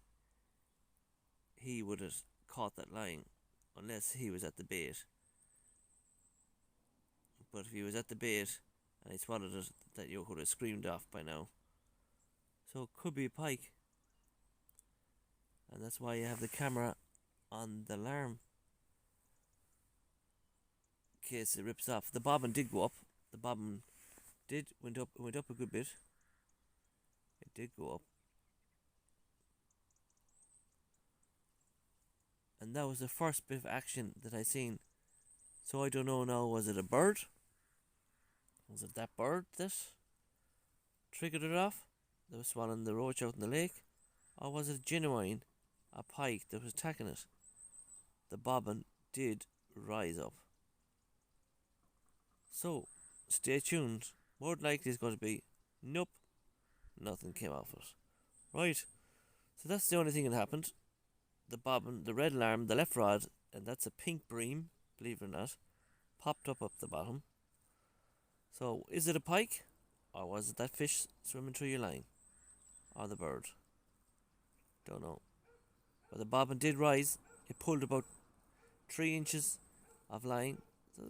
he would have caught that line unless he was at the bait. But if he was at the bait and he swallowed it, that you would have screamed off by now. So it could be a pike, and that's why you have the camera on the alarm in case it rips off. The bobbin did go up. The bobbin went up a good bit. It did go up. And that was the first bit of action that I seen. So I don't know now, was it a bird? Was it that bird that triggered it off? That was swallowing the roach out in the lake? Or was it genuine a pike that was attacking it? The bobbin did rise up. So, stay tuned. More than likely it's going to be, nope, nothing came off it. Right, so that's the only thing that happened. The bobbin, the red alarm, the left rod, and that's a pink bream, believe it or not, popped up the bottom. So, is it a pike? Or was it that fish swimming through your line? Or the bird? Don't know. But the bobbin did rise. It pulled about 3 inches of line. So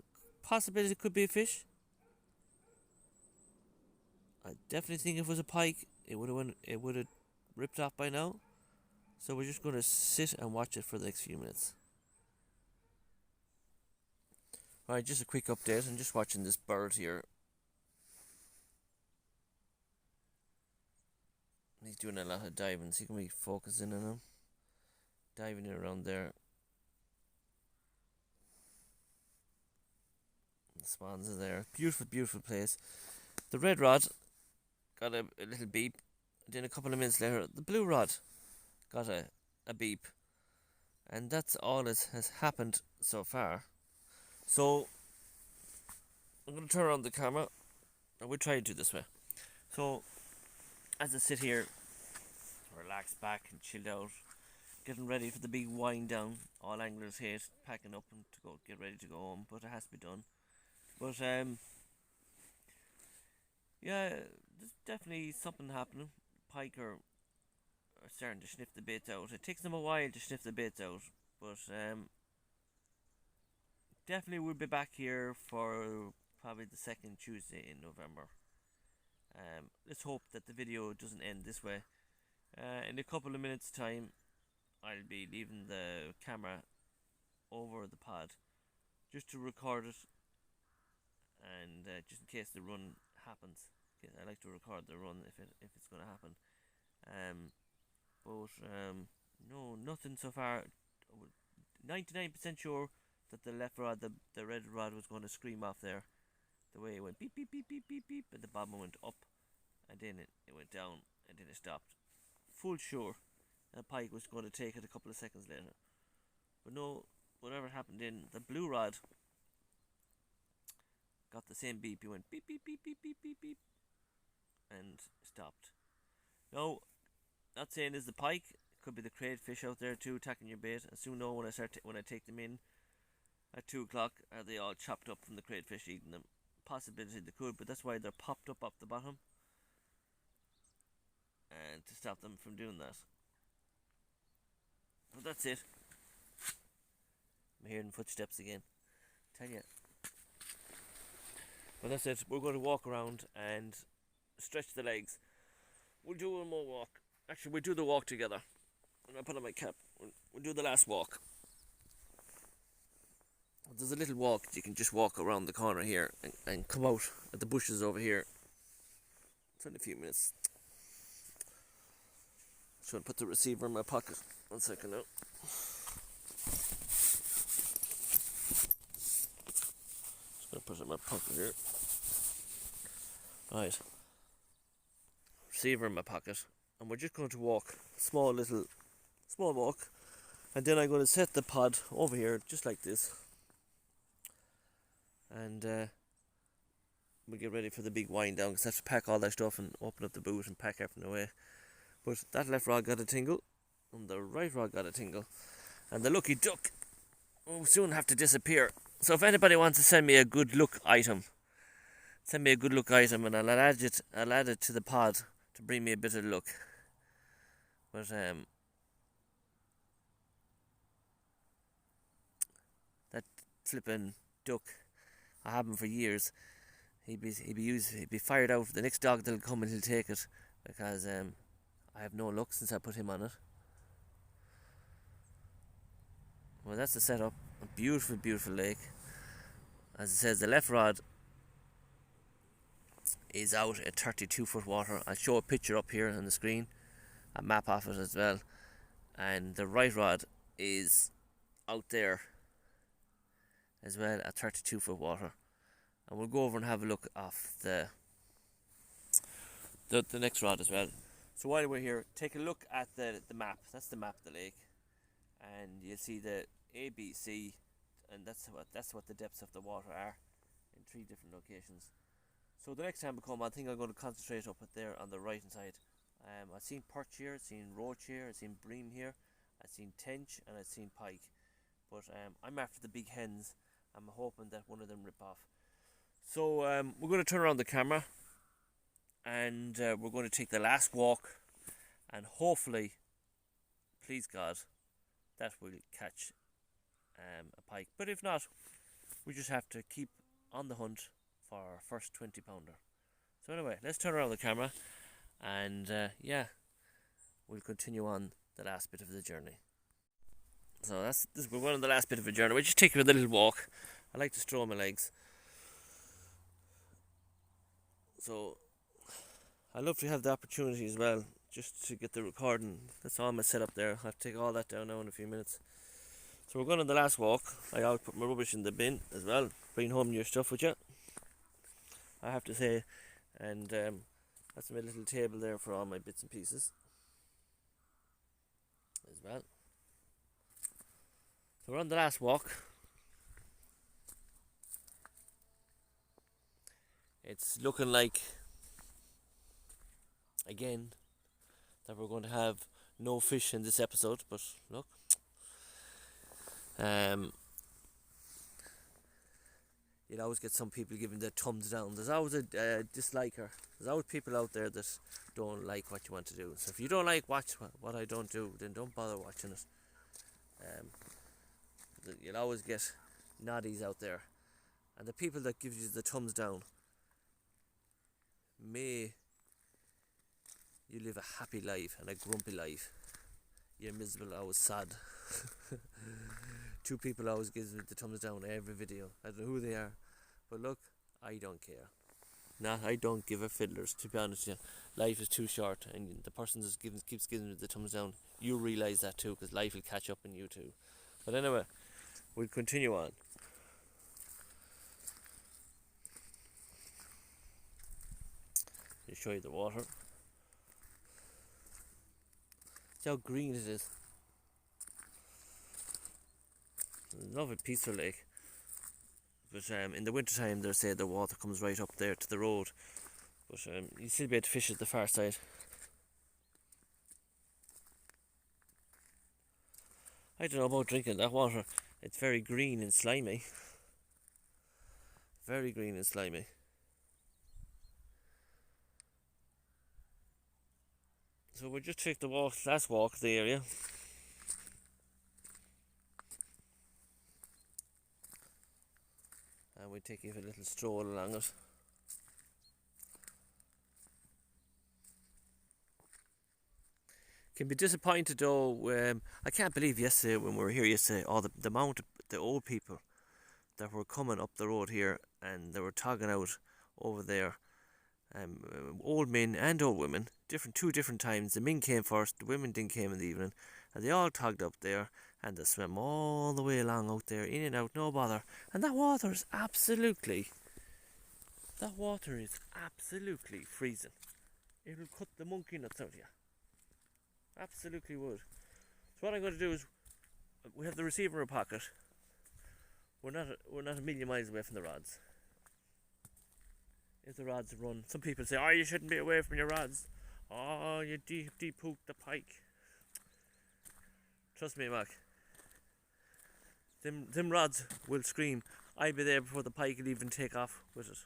possibility it could be a fish. I definitely think if it was a pike, it would have ripped off by now. So we're just going to sit and watch it for the next few minutes. Alright, just a quick update. I'm just watching this bird here. He's doing a lot of diving, so you can be focusing on him. Diving around there. The swans are there. Beautiful, beautiful place. The red rod got a little beep. Then a couple of minutes later, the blue rod got a beep. And that's all that has happened so far. So, I'm going to turn on the camera. And we'll try to do this way. So, as I sit here, relax back and chill out, getting ready for the big wind down. All anglers hate packing up and to go get ready to go home, but it has to be done. But yeah, there's definitely something happening. Pike are starting to sniff the bait out. It takes them a while to sniff the bait out, but definitely we'll be back here for probably the second Tuesday in November. Let's hope that the video doesn't end this way. In a couple of minutes time, I'll be leaving the camera over the pod just to record it, and just in case the run happens. I like to record the run if it's going to happen. No, nothing so far. 99% sure that the left rod, the red rod, was going to scream off there. The way it went beep beep beep beep beep beep, and the bottom went up, and then it went down, and then it stopped. Full sure that pike was going to take it a couple of seconds later. But no, whatever happened then, the blue rod got the same beep. He went beep beep beep beep beep beep beep, and stopped. Now, not saying is the pike. It could be the crayfish out there too attacking your bait. I soon know when I take them in at 2 o'clock. Are they all chopped up from the crayfish eating them? Possibility they could, but that's why they're popped up off the bottom, and to stop them from doing that. But that's it. I'm hearing footsteps again. Tell you. But that's it. We're going to walk around and stretch the legs. We'll do one more walk. Actually, we'll do the walk together. And I'll put on my cap. We'll do the last walk. There's a little walk. You can just walk around the corner here and come out at the bushes over here. It's only a few minutes. Just going to put the receiver in my pocket. 1 second now. Just going to put it in my pocket here. Right. Receiver in my pocket. And we're just going to walk. Small walk. And then I'm going to set the pod over here just like this. And we'll get ready for the big wind down, because I have to pack all that stuff and open up the boot and pack everything away. But that left rod got a tingle, and the right rod got a tingle, and the lucky duck will soon have to disappear. So if anybody wants to send me a good look item, and I'll add it to the pod to bring me a bit of luck. But that flipping duck, I have him for years. He'd be fired out. The next dog that'll come and he'll take it, because I have no luck since I put him on it. Well, that's the setup. A beautiful, beautiful lake. As it says, the left rod is out at 32 foot water. I'll show a picture up here on the screen, a map of it as well. And the right rod is out there as well at 32 foot water. And we'll go over and have a look off the next rod as well. So while we're here, take a look at the map. That's the map of the lake, and you'll see the ABC, and that's what the depths of the water are in 3 different locations. So the next time we come, I think I'm going to concentrate up there on the right hand side. I've seen perch here, I've seen roach here, I've seen bream here, I've seen tench, and I've seen pike. But I'm after the big hens. I'm hoping that one of them rip off. So we're going to turn around the camera, and we're going to take the last walk, and hopefully, please God, that will catch a pike. But if not, we just have to keep on the hunt for our first 20 pounder. So anyway, let's turn around the camera and yeah, we'll continue on the last bit of the journey. So we're going on the last bit of a journey. We're just taking a little walk. I like to stroll my legs. So I love to have the opportunity as well, just to get the recording. That's all my setup there. I have to take all that down now in a few minutes. So we're going on the last walk. I always put my rubbish in the bin as well. Bring home your stuff with you, I have to say. And that's my little table there for all my bits and pieces as well. So we're on the last walk. It's looking like, again, that we're going to have no fish in this episode, but look. You'll always get some people giving their thumbs down. There's always a disliker. There's always people out there that don't like what you want to do. So if you don't like what I don't do, then don't bother watching it. You'll always get noddies out there. And the people that give you the thumbs down, may you live a happy life and a grumpy life. You're miserable, always sad. 2 people always give me the thumbs down every video. I don't know who they are, but look, I don't care. I don't give a fiddlers, to be honest with you. Life is too short, and the person that keeps giving me the thumbs down, you realise that too, because life will catch up on you too. But anyway, we'll continue on. I'll show you the water. See how green it is. Lovely peaceful lake. But in the winter time, they say the water comes right up there to the road. But you still be able to fish at the far side. I don't know about drinking that water. It's very green and slimy. Very green and slimy. So we'll just take the last walk of the area. And we'll take a little stroll along it. Can be disappointed though. I can't believe yesterday when we were here yesterday, all the amount of the old people that were coming up the road here, and they were togging out over there. Old men and old women, two different times. The men came first, the women didn't came in the evening, and they all togged up there, and they swam all the way along out there, in and out, no bother. And that water is absolutely freezing. It will cut the monkey nuts out of you. Absolutely would. So what I'm going to do is, we have the receiver in our pocket. We're not a million miles away from the rods. If the rods run, some people say, "Oh, you shouldn't be away from your rods. Oh, you deep hooked the pike." Trust me, Mac. Them rods will scream. I'll be there before the pike will even take off with it.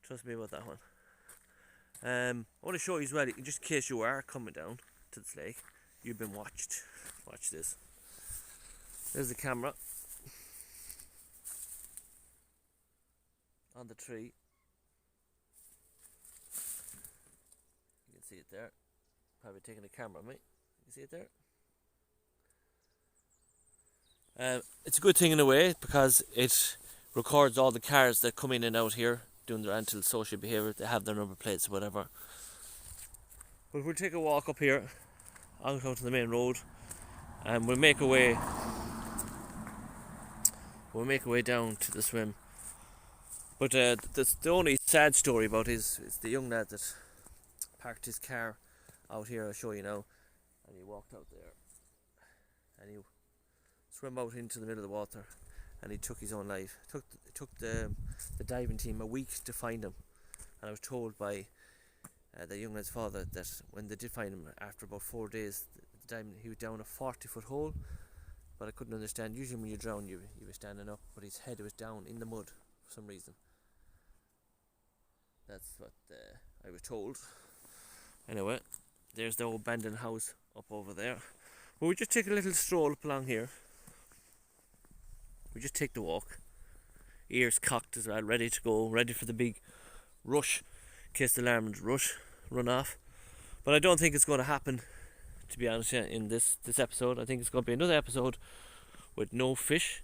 Trust me about that one. I want to show you as well, just in case you are coming down to this lake, you've been watched. Watch this. There's the camera on the tree. You can see it there. Probably taking a camera of me. You see it there? It's a good thing in a way, because it records all the cars that come in and out here doing their antisocial behaviour. They have their number plates or whatever. But we'll take a walk up here out onto the main road, and we'll make our way down to the swim. But the only sad story about is the young lad that parked his car out here. I'll show you now. And he walked out there, and he swam out into the middle of the water, and he took his own life. It took the diving team a week to find him, and I was told by the young lad's father that when they did find him, after about 4 days, he was down a 40-foot hole. But I couldn't understand. Usually when you drown, you were standing up, but his head was down in the mud for some reason. That's what I was told. Anyway, there's the old abandoned house up over there. But we just take a little stroll up along here. We just take the walk, ears cocked as well, ready to go, ready for the big rush in case the lambs run off. But I don't think it's going to happen, to be honest, in this episode. I think it's going to be another episode with no fish.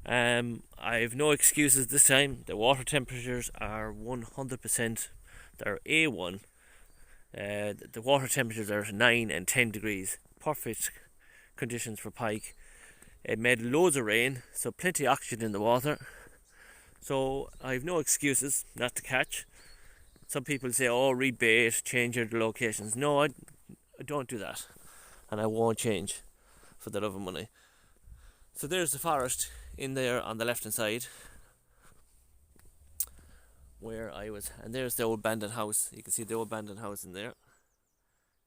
I have no excuses this time. The water temperatures are 100%. They're A1. The water temperatures are 9 and 10 degrees. Perfect conditions for pike. It made loads of rain, so plenty of oxygen in the water. So I have no excuses not to catch. Some people say, oh, rebait, change your locations. No, I don't do that. And I won't change for the love of money. So there's the forest in there on the left hand side where I was. And there's the old abandoned house. You can see the old abandoned house in there.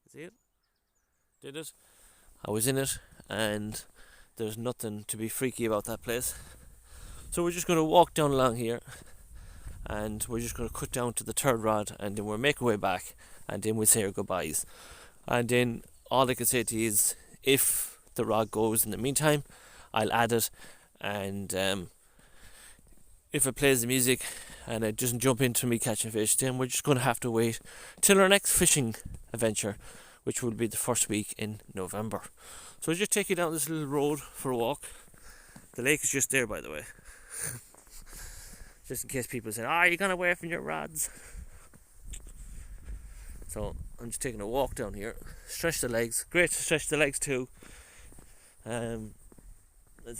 You see it? Did it? I was in it, and there's nothing to be freaky about that place. So we're just going to walk down along here, and we're just going to cut down to the third rod, and then we'll make our way back, and then we'll say our goodbyes. And then all I can say to you is, if the rod goes in the meantime, I'll add it, and if it plays the music and it doesn't jump into me catching fish, then we're just going to have to wait till our next fishing adventure, which will be the first week in November. So I'll just take you down this little road for a walk. The lake is just there, by the way. Just in case people say, you're going away from your rods. So I'm just taking a walk down here. Stretch the legs. Great to stretch the legs too. As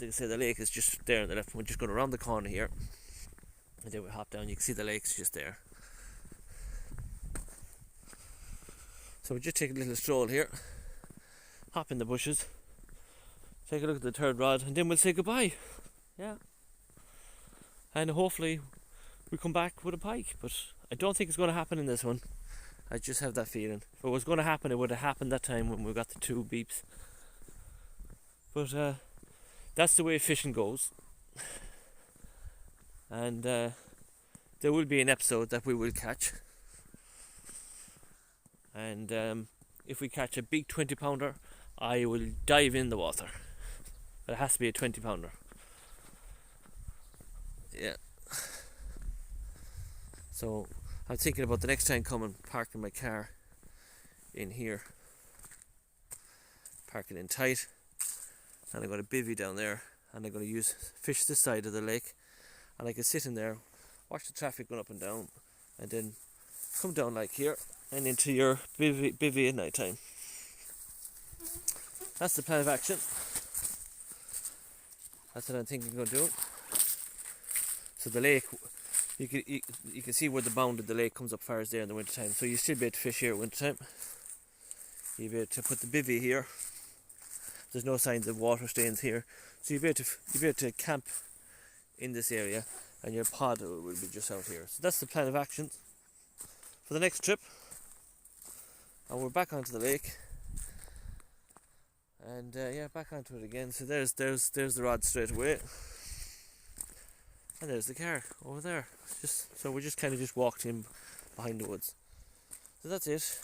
I say, the lake is just there on the left. We're just going around the corner here, and then we hop down. You can see the lake's just there. So we'll just take a little stroll here, hop in the bushes, take a look at the third rod, and then we'll say goodbye. Yeah. And hopefully we come back with a pike, but I don't think it's going to happen in this one. I just have that feeling. If it was going to happen, it would have happened that time when we got the 2 beeps. But that's the way fishing goes. And there will be an episode that we will catch. And if we catch a big 20 pounder, I will dive in the water. It has to be a 20 pounder. Yeah. So I'm thinking about the next time coming, parking my car in here, parking in tight, and I'm going to bivvy down there, and I'm going to fish this side of the lake, and I can sit in there, watch the traffic going up and down, and then come down like here and into your bivvy at night time. That's the plan of action. That's what I'm thinking of doing. So the lake, you can see where the bound of the lake comes up far as there in the winter time. So you still be able to fish here at winter time. You'll be able to put the bivvy here. There's no signs of water stains here, so you'll be able to camp in this area, and your pod will be just out here. So that's the plan of action for the next trip. And we're back onto the lake, and back onto it again. So there's the rod straight away. And there's the car over there. So we just kind of just walked in behind the woods. So that's it.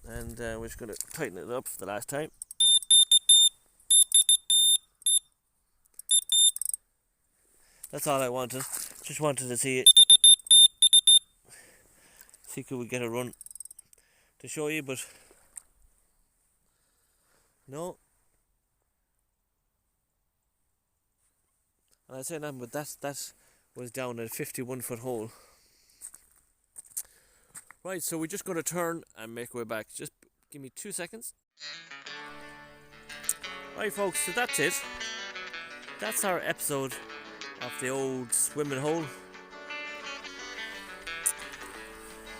And we're just going to tighten it up for the last time. That's all I wanted. Just wanted to see could we get a run to show you, but no. And I said, but that was down a 51-foot hole. Right, so we're just going to turn and make our way back. Just give me 2 seconds. Right, folks, so that's it. That's our episode of the old swimming hole.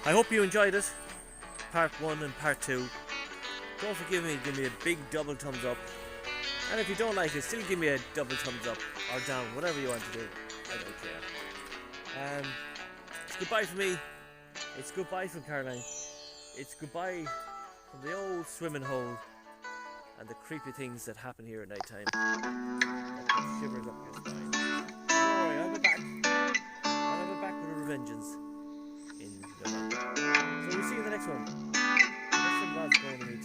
I hope you enjoyed it. Part 1 and part 2. Don't forgive me, give me a big double thumbs up. And if you don't like it, still give me a double thumbs up or down, whatever you want to do. I don't care. It's goodbye from me. It's goodbye from Caroline. It's goodbye from the old swimming hole and the creepy things that happen here at night time. That put shivers up your spine. Don't worry, I'll be back. I'll be back with a revengeance in November. So we'll see you in the next one. There's some rods going to me.